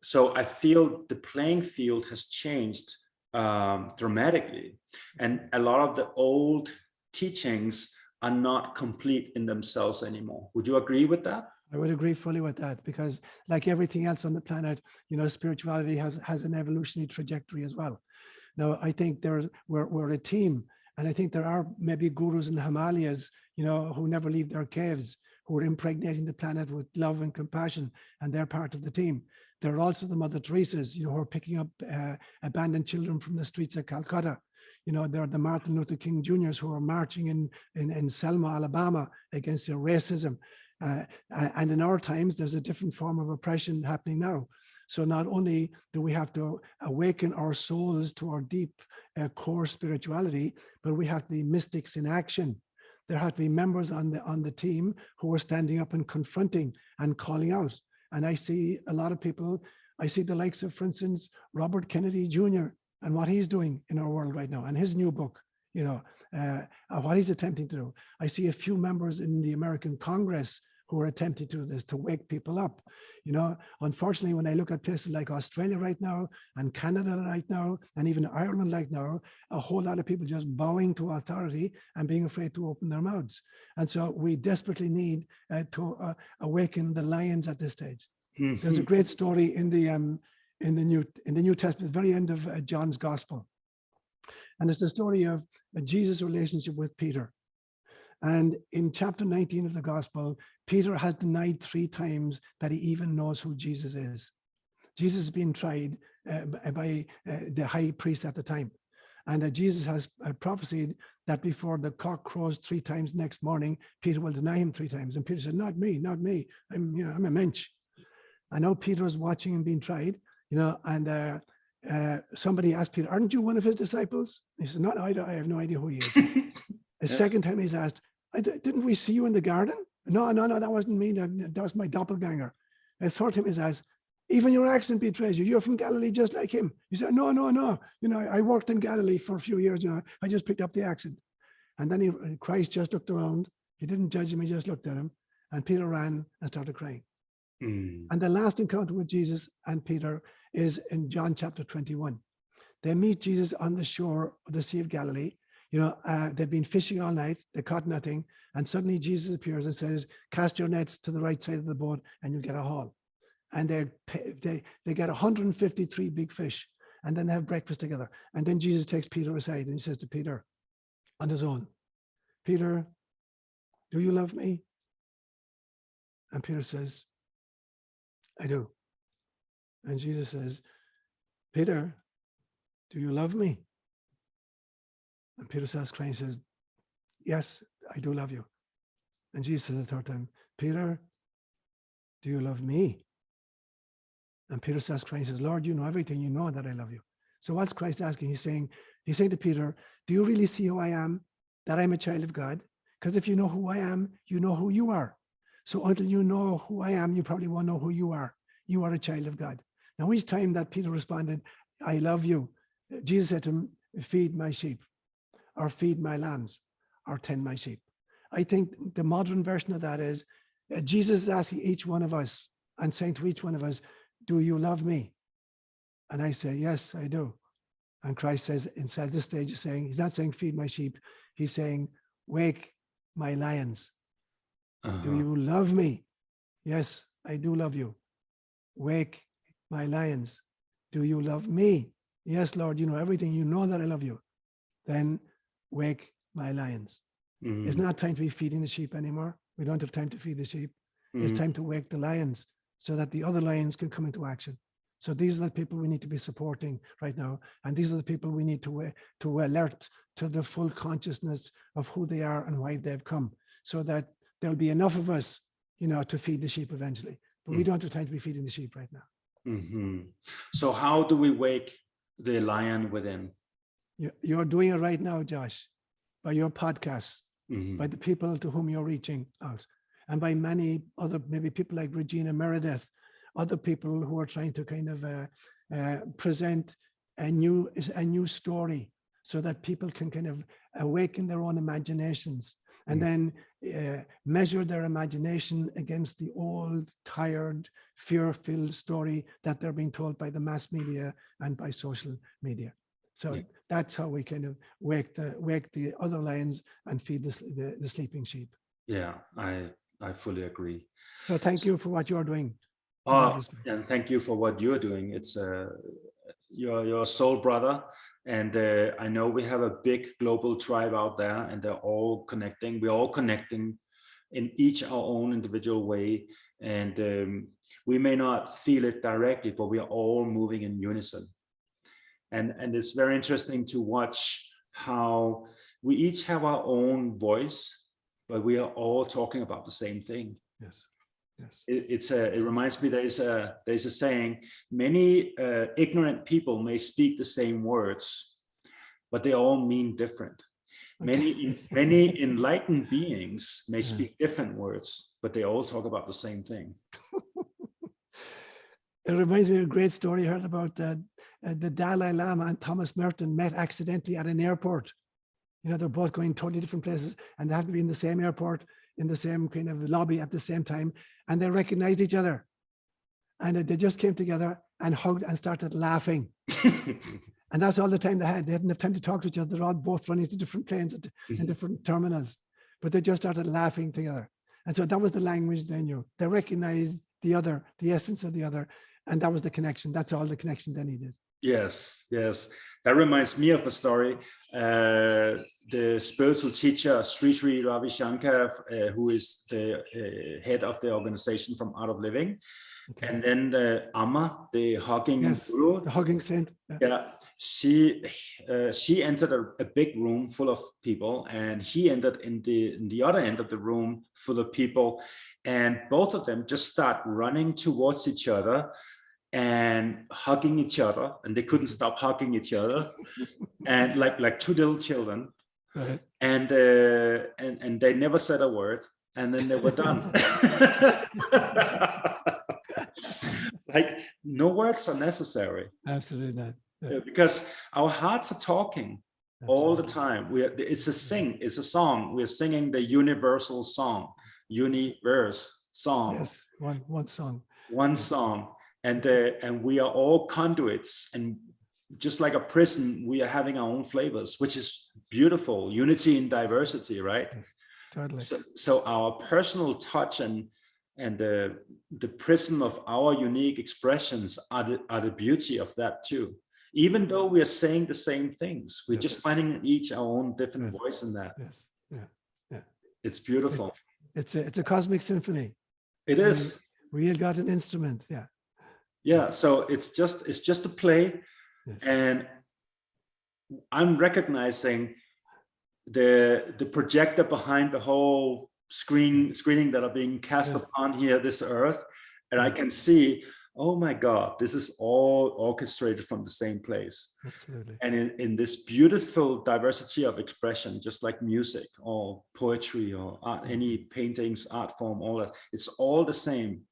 So I feel the playing field has changed dramatically, and a lot of the old teachings are not complete in themselves anymore. Would you agree with that? I would agree fully with that, because like everything else on the planet, you know, spirituality has an evolutionary trajectory as well. Now, I think we're a team, and I think there are maybe gurus in the Himalayas, you know, who never leave their caves, who are impregnating the planet with love and compassion, and they're part of the team. There are also the Mother Teresas, you know, who are picking up abandoned children from the streets of Calcutta. You know, there are the Martin Luther King Jr.'s who are marching in Selma, Alabama against their racism. And in our times, there's a different form of oppression happening now. So not only do we have to awaken our souls to our deep core spirituality, but we have to be mystics in action. There have to be members on the team who are standing up and confronting and calling out. And I see a lot of people, I see the likes of, for instance, Robert Kennedy Jr. and what he's doing in our world right now, and his new book, you know, what he's attempting to do. I see a few members in the American Congress who are attempting to do this, to wake people up. You know, unfortunately, when I look at places like Australia right now, and Canada right now, and even Ireland right now, a whole lot of people just bowing to authority and being afraid to open their mouths. And so we desperately need to awaken the lions at this stage. There's a great story in in the New Testament, the very end of John's Gospel. And it's the story of Jesus' relationship with Peter. And in chapter 19 of the Gospel, Peter has denied 3 times that he even knows who Jesus is. Jesus is being tried by the high priest at the time. And Jesus has prophesied that before the cock crows 3 times next morning, Peter will deny him 3 times. And Peter said, not me, not me. I'm a mensch. I know Peter is watching and being tried, and somebody asked Peter, aren't you one of his disciples? He said, no, I have no idea who he is. The second time he's asked, didn't we see you in the garden? No, that wasn't me. That was my doppelganger. The third time he's asked, even your accent betrays you. You're from Galilee just like him. He said, no. I worked in Galilee for a few years. I just picked up the accent. And then Christ just looked around. He didn't judge him. He just looked at him. And Peter ran and started crying. And the last encounter with Jesus and Peter is in John chapter 21. They meet Jesus on the shore of the Sea of Galilee. They've been fishing all night. They caught nothing. And suddenly Jesus appears and says, cast your nets to the right side of the boat and you'll get a haul. And they get 153 big fish. And then they have breakfast together. And then Jesus takes Peter aside and he says to Peter on his own, Peter, do you love me? And Peter says, I do. And Jesus says, Peter, do you love me? And Peter starts crying, says, yes, I do love you. And Jesus says the third time, Peter, do you love me? And Peter starts crying, says, Lord, you know everything. You know that I love you. So what's Christ asking? He's saying to Peter, do you really see who I am? That I'm a child of God? Because if you know who I am, you know who you are. So until you know who I am, you probably won't know who you are. You are a child of God. Now, each time that Peter responded, I love you, Jesus said to him, feed my sheep, or feed my lambs, or tend my sheep. I think the modern version of that is Jesus is asking each one of us and saying to each one of us, do you love me? And I say, yes, I do. And Christ says, inside this stage, is saying, he's not saying feed my sheep. He's saying, wake my lions. Do you love me? Yes, I do love you. Wake my lions. Do you love me? Yes, Lord, you know everything. You know that I love you. Then wake my lions. It's not time to be feeding the sheep anymore. We don't have time to feed the sheep. It's time to wake the lions so that the other lions can come into action. So these are the people we need to be supporting right now. And these are the people we need to alert to the full consciousness of who they are and why they've come, so that there'll be enough of us, to feed the sheep eventually. But we don't have time to be feeding the sheep right now. So how do we wake the lion within? You're doing it right now, Josh, by your podcasts, by the people to whom you're reaching out, and by many other, maybe people like Regina Meredith, other people who are trying to kind of present a new story so that people can kind of awaken their own imaginations and then measure their imagination against the old, tired, fear-filled story that they're being told by the mass media and by social media. So that's how we kind of wake the other lions and feed the sleeping sheep. Yeah, I fully agree. So thank you for what you're doing. And thank you for what you're doing. It's your soul brother, and I know we have a big global tribe out there, and they're all connecting. We're all connecting in each our own individual way, and we may not feel it directly, but we are all moving in unison. And it's very interesting to watch how we each have our own voice, but we are all talking about the same thing. Yes. Yes. It reminds me, there's a saying, many ignorant people may speak the same words, but they all mean different. Okay. Many enlightened beings may speak different words, but they all talk about the same thing. It reminds me of a great story I heard about the Dalai Lama and Thomas Merton met accidentally at an airport. They're both going totally different places, and they have to be in the same airport, in the same kind of lobby at the same time, and they recognized each other. And they just came together and hugged and started laughing. And that's all the time they had. They didn't have time to talk to each other. They're all both running to different planes and different terminals, but they just started laughing together. And so that was the language they knew. They recognized the other, the essence of the other, And that was the connection. That's all the connection they needed. Yes, yes. That reminds me of a story. The spiritual teacher, Sri Ravi Shankar, who is the head of the organization from Art of Living. Okay. And then the Amma, the hugging guru. The hugging saint. Yeah, she entered a big room full of people, and he entered in the other end of the room full of people, and both of them just start running towards each other and hugging each other, and they couldn't stop hugging each other, and like two little children, right. And they never said a word, and then they were done. Like no words are necessary. Absolutely not. Yeah. Because our hearts are talking. Absolutely. All the time. It's a song. We're singing the universal song, universe song. Yes, one song. One song. And we are all conduits, and just like a prison, we are having our own flavors, which is beautiful. Unity in diversity, right? Yes, totally. So our personal touch and the prism of our unique expressions are the beauty of that too. Even though we are saying the same things, we're just finding each our own different voice in that. Yes, yeah. It's beautiful. It's a cosmic symphony. It is. We got an instrument, yeah. Yeah, so it's just a play, and I'm recognizing the projector behind the whole screening that are being cast upon here, this earth, and I can see, oh my God, this is all orchestrated from the same place. Absolutely. And in this beautiful diversity of expression, just like music or poetry or art, any paintings, art form, all that, it's all the same.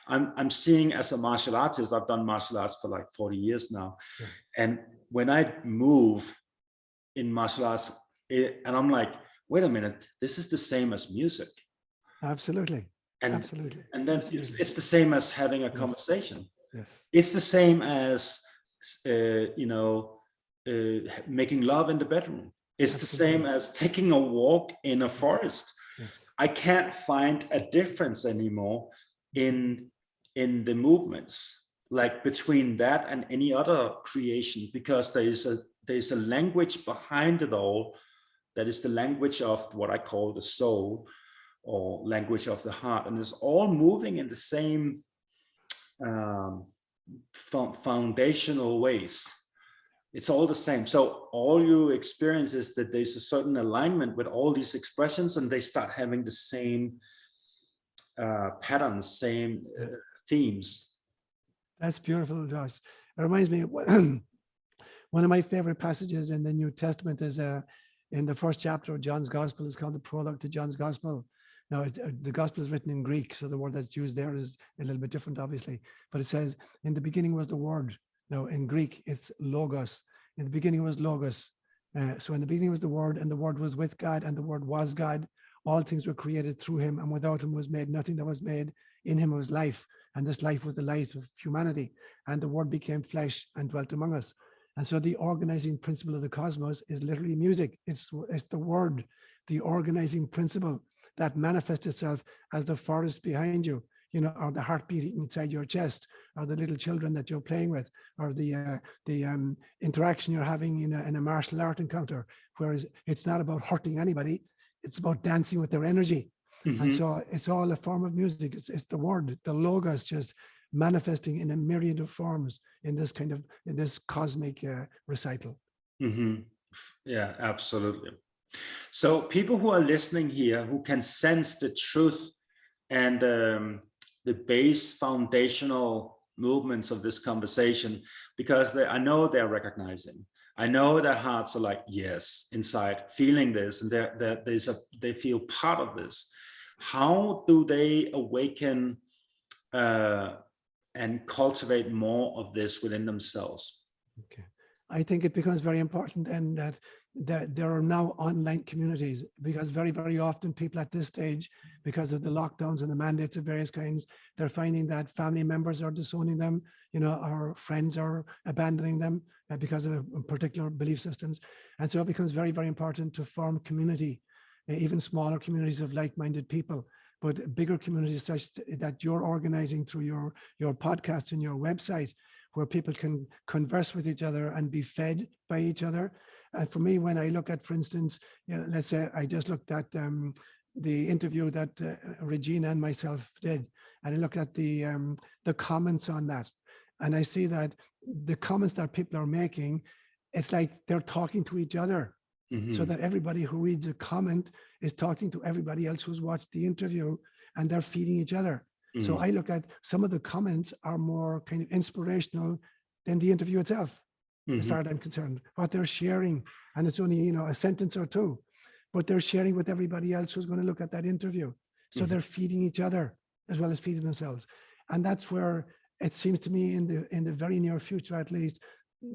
I'm seeing, as a martial artist, I've done martial arts for like 40 years now. Yeah. And when I move in martial arts, and I'm like, wait a minute, this is the same as music. Absolutely. And, absolutely. And then it's the same as having a conversation. Yes. It's the same as, making love in the bedroom. It's absolutely. The same as taking a walk in a forest. Yes. I can't find a difference anymore in the movements, like between that and any other creation, because there's a language behind it all, that is the language of what I call the soul, or language of the heart, and it's all moving in the same foundational ways. It's all the same. So all you experience is that there's a certain alignment with all these expressions, and they start having the same patterns, same themes. That's beautiful, Josh. It reminds me of one of my favorite passages in the New Testament is in the first chapter of John's Gospel. Is called the prologue to John's Gospel. Now, the Gospel is written in Greek, so the word that's used there is a little bit different, obviously. But it says, in the beginning was the Word. Now, in Greek, it's logos. In the beginning was logos. So in the beginning was the Word, and the Word was with God, and the Word was God. All things were created through him, and without him was made nothing that was made. In him was life, and this life was the light of humanity. And the Word became flesh and dwelt among us. And so the organizing principle of the cosmos is literally music. It's the word, the organizing principle that manifests itself as the forest behind you, or the heart beating inside your chest, or the little children that you're playing with, or the interaction you're having in a martial art encounter. Whereas it's not about hurting anybody, it's about dancing with their energy. Mm-hmm. And so it's all a form of music. It's the word, the logos, just manifesting in a myriad of forms in this cosmic recital. Mm-hmm. Yeah, absolutely. So people who are listening here, who can sense the truth and the base foundational movements of this conversation, because I know they're recognizing. I know their hearts are like, yes, inside, feeling this, and they feel part of this. How do they awaken and cultivate more of this within themselves? Okay, I think it becomes very important then that there are now online communities, because very, very often people at this stage, because of the lockdowns and the mandates of various kinds, they're finding that family members are disowning them, or friends are abandoning them because of particular belief systems. And so it becomes very, very important to form community, even smaller communities of like-minded people, but bigger communities such that you're organizing through your podcast and your website, where people can converse with each other and be fed by each other. And for me, when I look at, for instance, let's say I just looked at the interview that Regina and myself did, and I looked at the comments on that, and I see that the comments that people are making, it's like they're talking to each other. So that everybody who reads a comment is talking to everybody else who's watched the interview, and they're feeding each other. So I look at some of the comments are more kind of inspirational than the interview itself, as far as I'm concerned. What they're sharing, and it's only, a sentence or two, but they're sharing with everybody else who's going to look at that interview. So they're feeding each other as well as feeding themselves. And that's where it seems to me in the very near future, at least,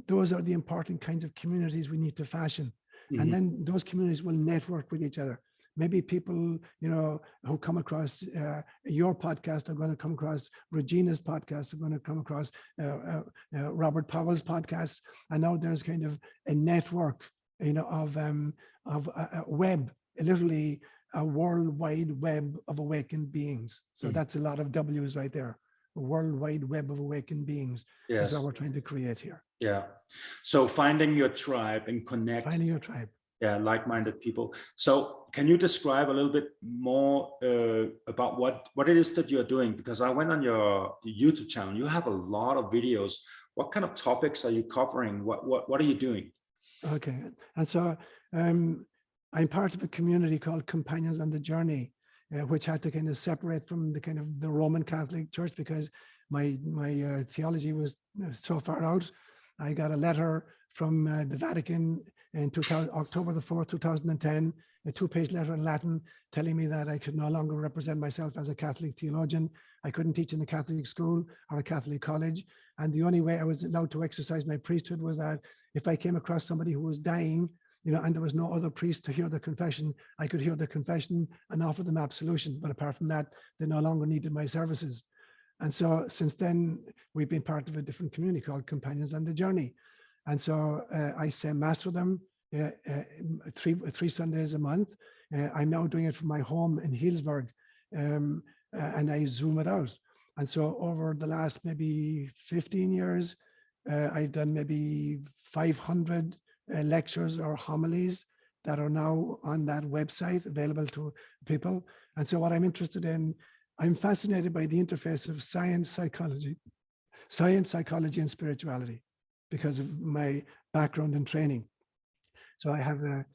those are the important kinds of communities we need to fashion. And then those communities will network with each other. Maybe people, who come across your podcast are going to come across Regina's podcast, are going to come across Robert Powell's podcast. And now there's kind of a network, of a web, literally a worldwide web of awakened beings. So that's a lot of W's right there. A worldwide web of awakened beings. Yes. That's what we're trying to create here. Yeah. So finding your tribe and connect. Finding your tribe. Yeah, like-minded people. So can you describe a little bit more about what it is that you're doing? Because I went on your YouTube channel. You have a lot of videos. What kind of topics are you covering? What are you doing? Okay. And so I'm part of a community called Companions on the Journey, which had to kind of separate from the Roman Catholic Church, because my theology was so far out. I got a letter from the Vatican in October the 4th, 2010, a 2-page letter in Latin telling me that I could no longer represent myself as a Catholic theologian. I couldn't teach in a Catholic school or a Catholic college. And the only way I was allowed to exercise my priesthood was that if I came across somebody who was dying, and there was no other priest to hear the confession, I could hear the confession and offer them absolution. But apart from that, they no longer needed my services. And so since then, we've been part of a different community called Companions on the Journey. And so I say Mass for them 3 Sundays a month. I'm now doing it from my home in Healdsburg, and I Zoom it out. And so over the last maybe 15 years, I've done maybe 500 lectures or homilies that are now on that website available to people. And so what I'm interested in, I'm fascinated by the interface of science, psychology, and spirituality because of my background and training. So I have a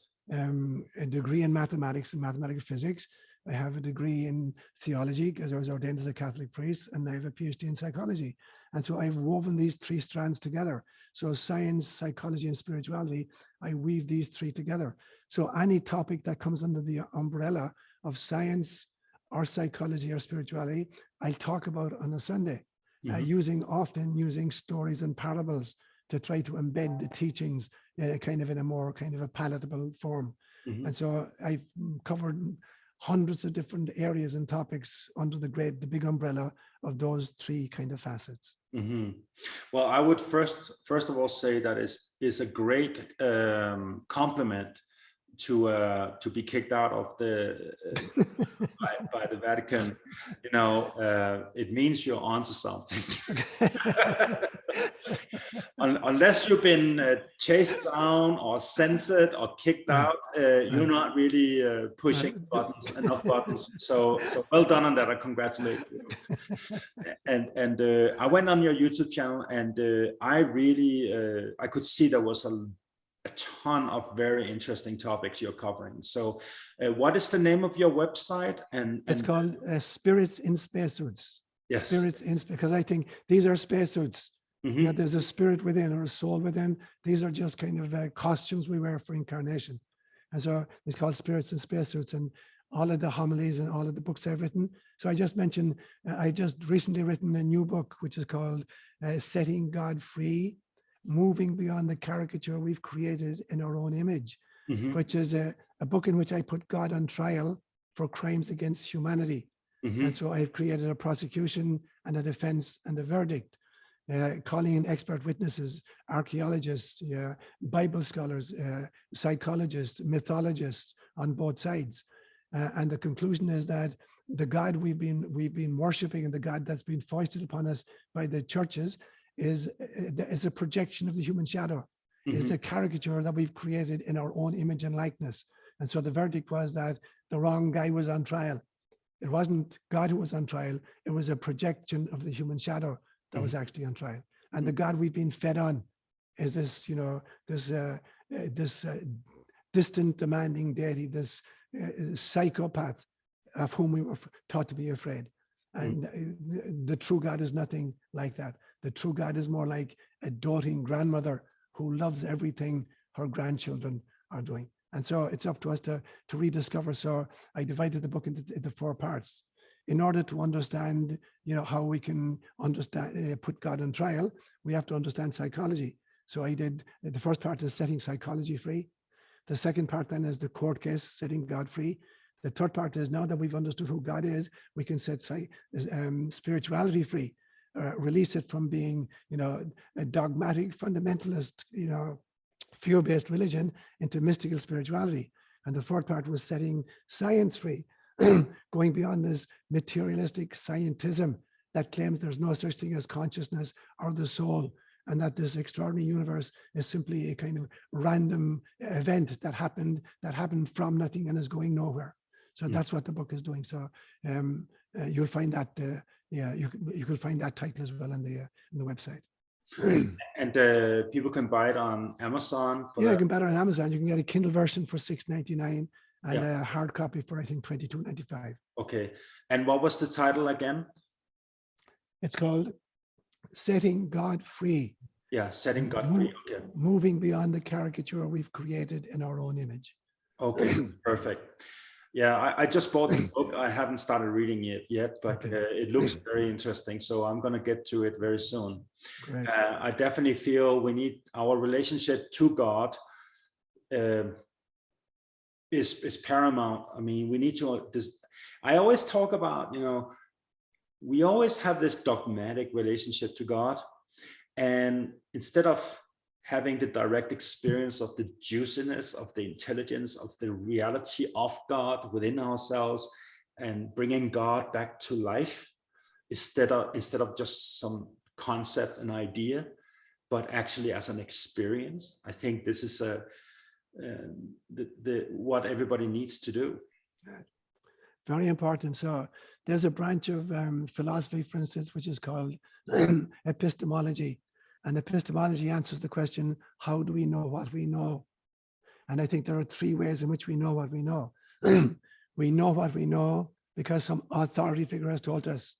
degree in mathematics and mathematical physics. I have a degree in theology because I was ordained as a Catholic priest, and I have a PhD in psychology. And so I've woven these 3 strands together. So science, psychology, and spirituality, I weave these 3 together. So any topic that comes under the umbrella of science or psychology or spirituality, I'll talk about on a Sunday, often using stories and parables to try to embed the teachings in a more palatable form. And so I've covered hundreds of different areas and topics under the big umbrella of those 3 kind of facets. Well, I would first of all say that is a great compliment to be kicked out of the by the Vatican. It means you're onto something. Unless you've been chased down or censored or kicked out, you're not really pushing enough buttons. So well done on that. I congratulate you. And I went on your YouTube channel, and I really I could see there was a ton of very interesting topics you're covering. So what is the name of your website? And it's called Spirits in Spacesuits. Yes. Spirits in, because I think these are spacesuits. There's a spirit within or a soul within. These are just costumes we wear for incarnation. And so it's called Spirits in Spacesuits. And all of the homilies and all of the books I've written. So I just mentioned, I just recently written a new book, which is called Setting God Free, Moving Beyond the Caricature We've Created in Our Own Image, which is a book in which I put God on trial for crimes against humanity. And so I've created a prosecution and a defense and a verdict, calling in expert witnesses, archaeologists, Bible scholars, psychologists, mythologists on both sides. And the conclusion is that the God we've been worshiping and the God that's been foisted upon us by the churches is a projection of the human shadow, is a caricature that we've created in our own image and likeness. And so the verdict was that the wrong guy was on trial. It wasn't God who was on trial. It was a projection of the human shadow that was actually on trial. And the God we've been fed on is this, this distant, demanding deity, this psychopath of whom we were taught to be afraid. And the true God is nothing like that. The true God is more like a doting grandmother who loves everything her grandchildren are doing. And so it's up to us to rediscover. So I divided the book into 4 parts. In order to understand, how we can understand, put God on trial, we have to understand psychology. So I did, the first part is setting psychology free. The second part then is the court case, setting God free. The third part is, now that we've understood who God is, we can set spirituality free, release it from being, a dogmatic, fundamentalist, fear-based religion into mystical spirituality. And the fourth part was setting science free, going beyond this materialistic scientism that claims there's no such thing as consciousness or the soul, and that this extraordinary universe is simply a kind of random event that happened from nothing and is going nowhere. So that's what the book is doing. So you'll find that, you can find that title as well on the website. And people can buy it on Amazon. You can buy it on Amazon. You can get a Kindle version for $6.99 and a hard copy for, I think, $22.95. Okay. And what was the title again? It's called Setting God Free. Yeah, Setting God Free. Okay. Moving beyond the caricature we've created in our own image. Okay, perfect. Yeah, I just bought the book. I haven't started reading it yet, but it looks very interesting. So I'm going to get to it very soon. I definitely feel we need our relationship to God is paramount. I mean, we need to. I always talk about, we always have this dogmatic relationship to God, and instead of having the direct experience of the juiciness, of the intelligence, of the reality of God within ourselves, and bringing God back to life, instead of just some concept and idea, but actually as an experience. I think this is what everybody needs to do. Very important. So there's a branch of philosophy, for instance, which is called epistemology. And epistemology answers the question, how do we know what we know? And I think there are 3 ways in which we know what we know. We know what we know because some authority figure has told us.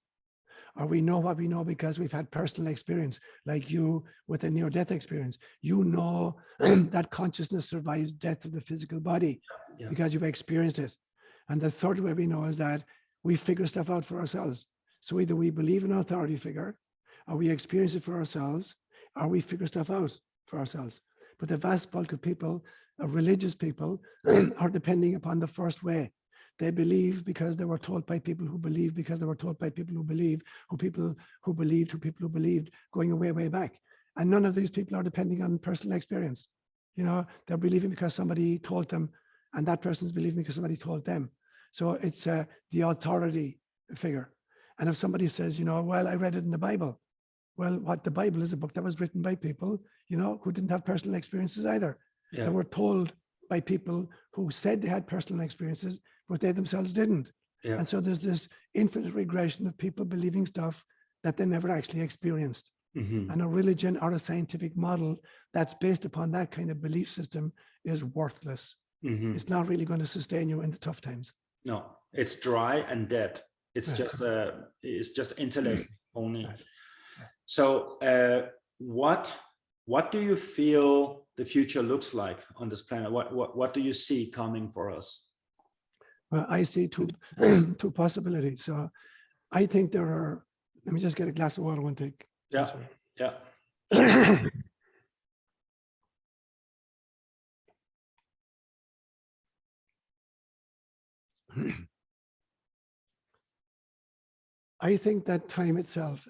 Or we know what we know because we've had personal experience, like you with a near-death experience. You know that consciousness survives death of the physical body because you've experienced it. And the third way we know is that we figure stuff out for ourselves. So either we believe in an authority figure, or we experience it for ourselves, or we figure stuff out for ourselves. But the vast bulk of people, religious people, are depending upon the first way. They believe because they were told by people who believe, because they were told by people who believe, people who believed, going way back. And none of these people are depending on personal experience. They're believing because somebody told them, and that person's believing because somebody told them. So it's the authority figure. And if somebody says, well, I read it in the Bible. Well, the Bible is a book that was written by people, who didn't have personal experiences either. Yeah. They were told by people who said they had personal experiences, but they themselves didn't. Yeah. And so there's this infinite regression of people believing stuff that they never actually experienced. Mm-hmm. And a religion or a scientific model that's based upon that kind of belief system is worthless. Mm-hmm. It's not really going to sustain you in the tough times. No, it's dry and dead. It's just intellect only. Right. So what do you feel the future looks like on this planet? What do you see coming for us? Well, I see two possibilities. So I think there are, let me just get a glass of water one take. Yeah, yeah. I think that time itself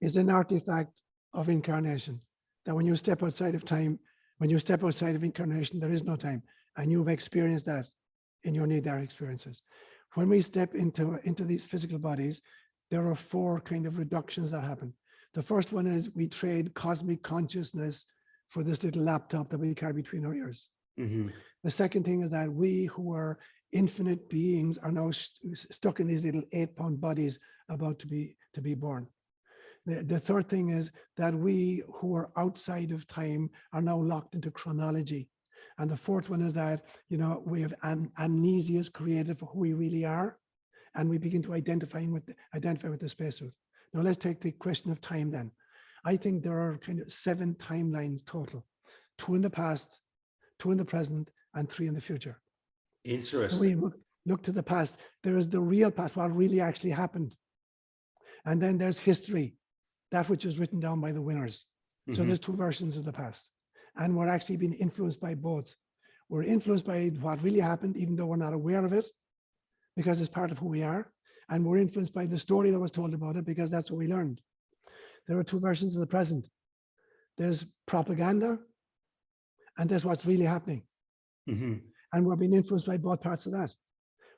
is an artifact of incarnation. That when you step outside of time, when you step outside of incarnation, there is no time. And you've experienced that. in your near-death experiences. When we step into these physical bodies, there are 4 kind of reductions that happen. The first one is we trade cosmic consciousness for this little laptop that we carry between our ears. Mhm. The second thing is that we who are infinite beings are now stuck in these little 8-pound bodies about to be born. The third thing is that we who are outside of time are now locked into chronology. And the fourth one is that, you know, we have amnesias created for who we really are, and we begin to identify with the spacesuit. Now let's take the question of time then. I think there are kind of 7 timelines total: 2 in the past, 2 in the present, and 3 in the future. Interesting. When we look to the past, there is the real past, what really actually happened. And then there's history, that which is written down by the winners. So there's 2 versions of the past. And we're actually being influenced by both. We're influenced by what really happened, even though we're not aware of it, because it's part of who we are. And we're influenced by the story that was told about it, because that's what we learned. There are 2 versions of the present. There's propaganda, and there's what's really happening. And we're being influenced by both parts of that.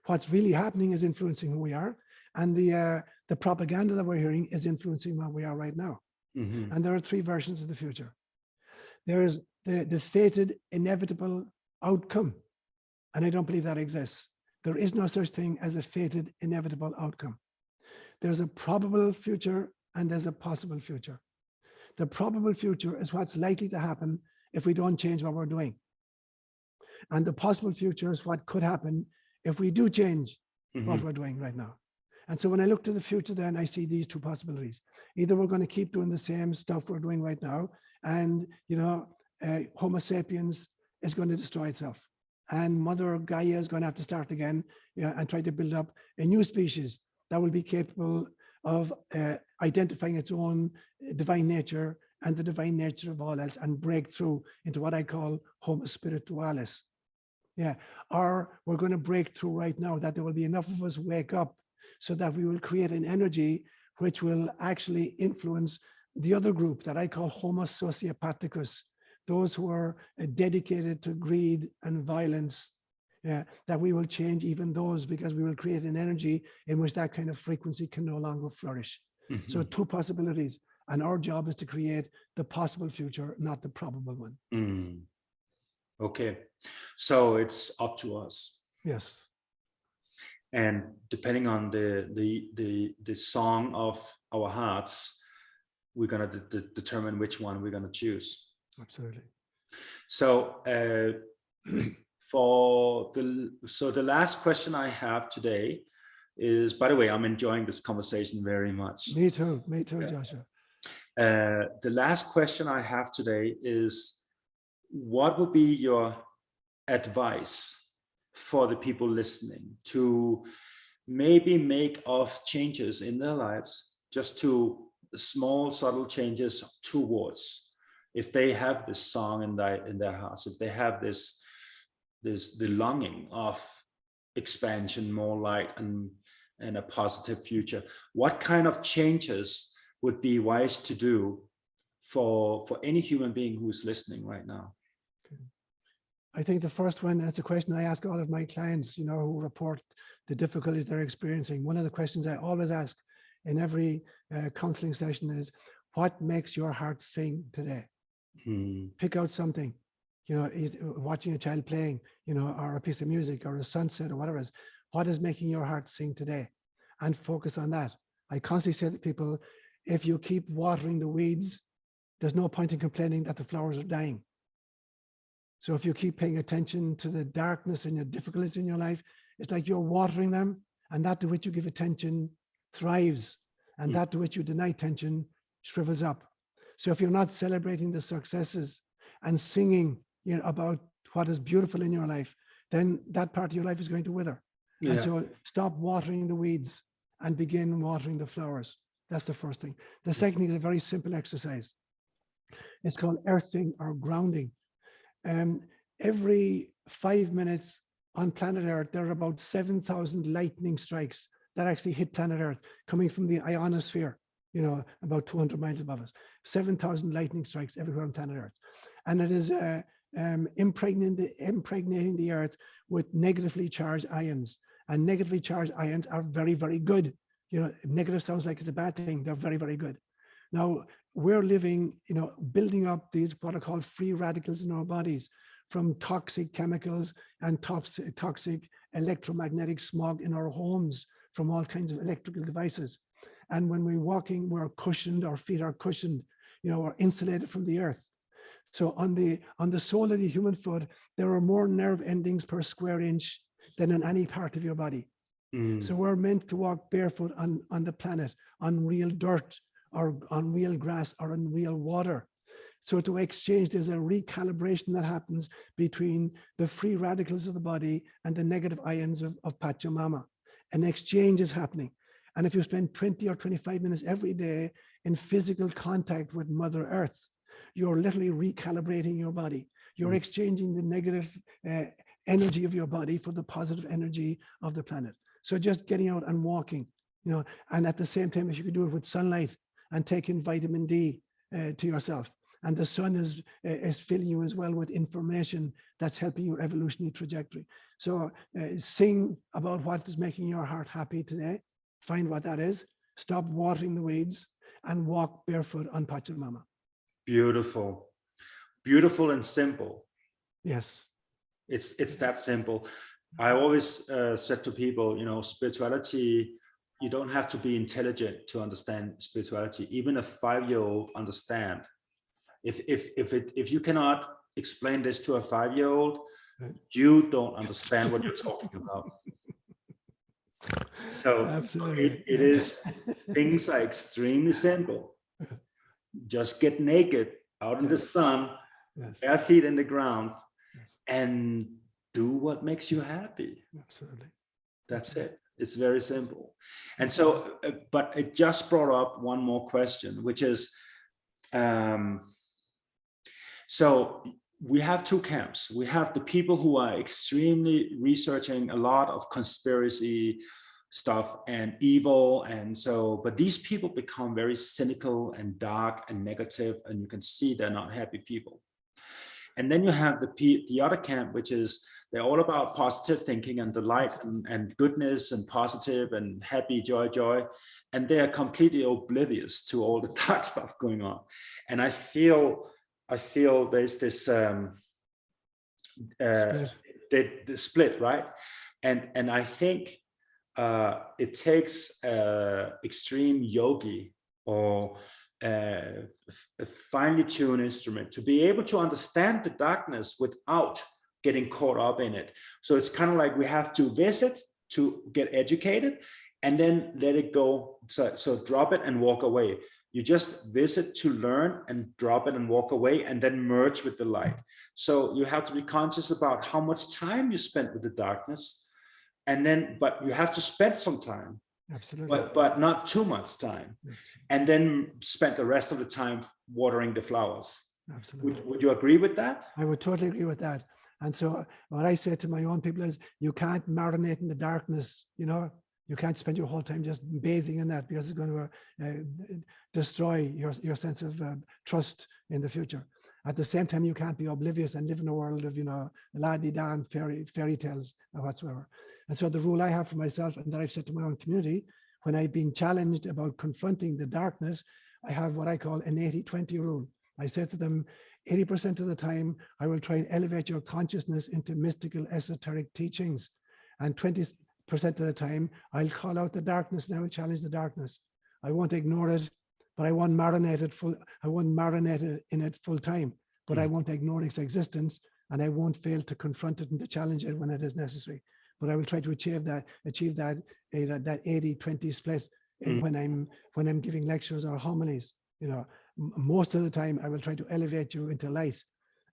What's really happening is influencing who we are, and the propaganda that we're hearing is influencing what we are right now. And there are 3 versions of the future. There's the fated inevitable outcome, and I don't believe that exists. There is no such thing as a fated inevitable outcome. There's a probable future and there's a possible future. The probable future is what's likely to happen if we don't change what we're doing. And the possible future is what could happen if we do change what we're doing right now. And so when I look to the future, then I see these 2 possibilities. Either we're going to keep doing the same stuff we're doing right now, and, you know, Homo sapiens is going to destroy itself. And Mother Gaia is going to have to start again, and try to build up a new species that will be capable of identifying its own divine nature and the divine nature of all else, and break through into what I call Homo spiritualis. Yeah, or we're going to break through right now, that there will be enough of us wake up so that we will create an energy which will actually influence the other group that I call Homo sociopathicus, those who are dedicated to greed and violence. Yeah, that we will change even those, because we will create an energy in which that kind of frequency can no longer flourish. So 2 possibilities, and our job is to create the possible future, not the probable one. Okay, so it's up to us. Yes. And depending on the song of our hearts, we're going to determine which one we're going to choose. Absolutely. So the last question I have today is, by the way, I'm enjoying this conversation very much. Me too, Yeah. Joshua. The last question I have today is, what would be your advice for the people listening to maybe make of changes in their lives, just to small, subtle changes towards, if they have this song in their hearts, if they have the longing of expansion, more light, and a positive future, what kind of changes would be wise to do for any human being who's listening right now? I think the first one, that's a question I ask all of my clients, you know, who report the difficulties they're experiencing. One of the questions I always ask in every counseling session is, what makes your heart sing today? Pick out something, you know, watching a child playing, you know, or a piece of music or a sunset or whatever it is. What is making your heart sing today? And focus on that. I constantly say to people, if you keep watering the weeds, there's no point in complaining that the flowers are dying. So if you keep paying attention to the darkness and your difficulties in your life, it's like you're watering them, and that to which you give attention thrives, and that to which you deny attention shrivels up. So if you're not celebrating the successes and singing, you know, about what is beautiful in your life, then that part of your life is going to wither. Yeah. And so stop watering the weeds and begin watering the flowers. That's the first thing. The second thing is a very simple exercise. It's called earthing or grounding. Every 5 minutes on planet Earth, there are about 7,000 lightning strikes that actually hit planet Earth, coming from the ionosphere, you know, about 200 miles above us. 7,000 lightning strikes everywhere on planet Earth. And it is impregnating the earth with negatively charged ions. And negatively charged ions are very, very good. You know, negative sounds like it's a bad thing. They're very, very good. Now, we're living, you know, building up these what are called free radicals in our bodies from toxic chemicals and toxic electromagnetic smog in our homes from all kinds of electrical devices. And when we're walking, we're cushioned, our feet are cushioned, you know, we're insulated from the earth. So on the sole of the human foot, there are more nerve endings per square inch than in any part of your body. So we're meant to walk barefoot on the planet, on real dirt, or on real grass, or on real water. So to exchange, there's a recalibration that happens between the free radicals of the body and the negative ions of Pachamama. An exchange is happening. And if you spend 20 or 25 minutes every day in physical contact with Mother Earth, you're literally recalibrating your body. You're exchanging the negative energy of your body for the positive energy of the planet. So just getting out and walking, you know, and at the same time, if you could do it with sunlight and taking vitamin D to yourself. And the sun is filling you as well with information that's helping your evolutionary trajectory. So sing about what is making your heart happy today. Find what that is. Stop watering the weeds and walk barefoot on Pachamama. Beautiful, beautiful and simple. Yes. It's that simple. I always said to people, you know, spirituality, you don't have to be intelligent to understand spirituality. Even a 5-year-old understand. If you cannot explain this to a 5-year-old, you don't understand what you're talking about. So it is, things are extremely simple. Just get naked out in the sun, bare feet in the ground, and do what makes you happy. Absolutely. That's it. It's very simple. And so, but it just brought up one more question, which is, so we have two camps. We have the people who are extremely researching a lot of conspiracy stuff and evil. And so, but these people become very cynical and dark and negative, and you can see they're not happy people. And then you have the other camp, which is they're all about positive thinking and delight and goodness and positive and happy, joy. And they are completely oblivious to all the dark stuff going on. And I feel there's this the split, right? And I think it takes extreme yogi or a finely tuned instrument to be able to understand the darkness without getting caught up in it. So it's kind of like we have to visit to get educated and then let it go. So drop it and walk away. You just visit to learn and drop it and walk away and then merge with the light. So you have to be conscious about how much time you spent with the darkness. And then, but you have to spend some time. Absolutely. But not too much time. Yes. And then spend the rest of the time watering the flowers. Absolutely. Would you agree with that? I would totally agree with that. And so what I say to my own people is you can't marinate in the darkness, you know, you can't spend your whole time just bathing in that because it's going to destroy your sense of trust in the future. At the same time, you can't be oblivious and live in a world of, you know, la-di-da fairy tales or whatsoever. And so the rule I have for myself and that I've said to my own community, when I've been challenged about confronting the darkness, I have what I call an 80-20 rule. I said to them, 80% of the time, I will try and elevate your consciousness into mystical, esoteric teachings. And 20% of the time, I'll call out the darkness and I will challenge the darkness. I won't ignore it, but I won't marinate in it full time, but I won't ignore its existence and I won't fail to confront it and to challenge it when it is necessary. But I will try to achieve that 80-20 split when I'm giving lectures or homilies. You know, most of the time I will try to elevate you into light,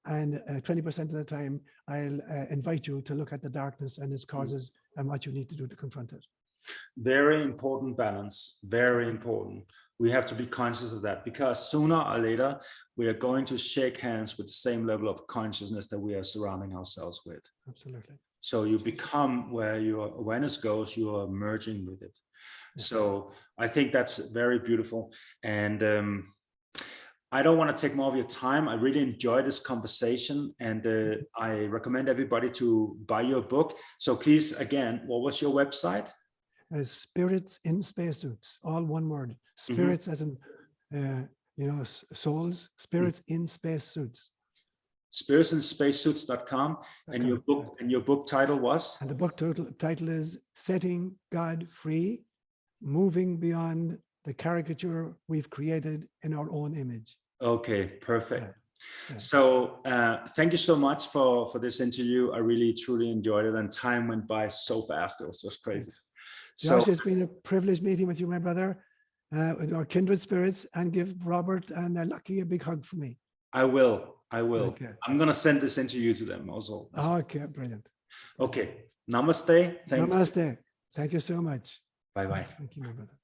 and 20% of the time I'll invite you to look at the darkness and its causes and what you need to do to confront it. Very important balance, very important. We have to be conscious of that because sooner or later we are going to shake hands with the same level of consciousness that we are surrounding ourselves with. Absolutely. So you become where your awareness goes, you are merging with it. So I think that's very beautiful. And I don't want to take more of your time. I really enjoyed this conversation, and I recommend everybody to buy your book. So please, again, what was your website? Spirits in Spacesuits, all one word. Spirits as in, souls, spirits in spacesuits. SpiritsinSpacesuits.com, and your book title was? And the book title is Setting God Free, Moving Beyond the Caricature We've Created in Our Own Image. Okay, perfect. Yeah. So thank you so much for this interview. I really, truly enjoyed it, and time went by so fast. It was just crazy. Josh, it's been a privilege meeting with you, my brother, with our kindred spirits, and give Robert and Lucky a big hug for me. I will. Okay. I'm going to send this interview to them also. Okay, brilliant. Okay. Namaste. Namaste. Thank you so much. Bye-bye. Thank you, my brother.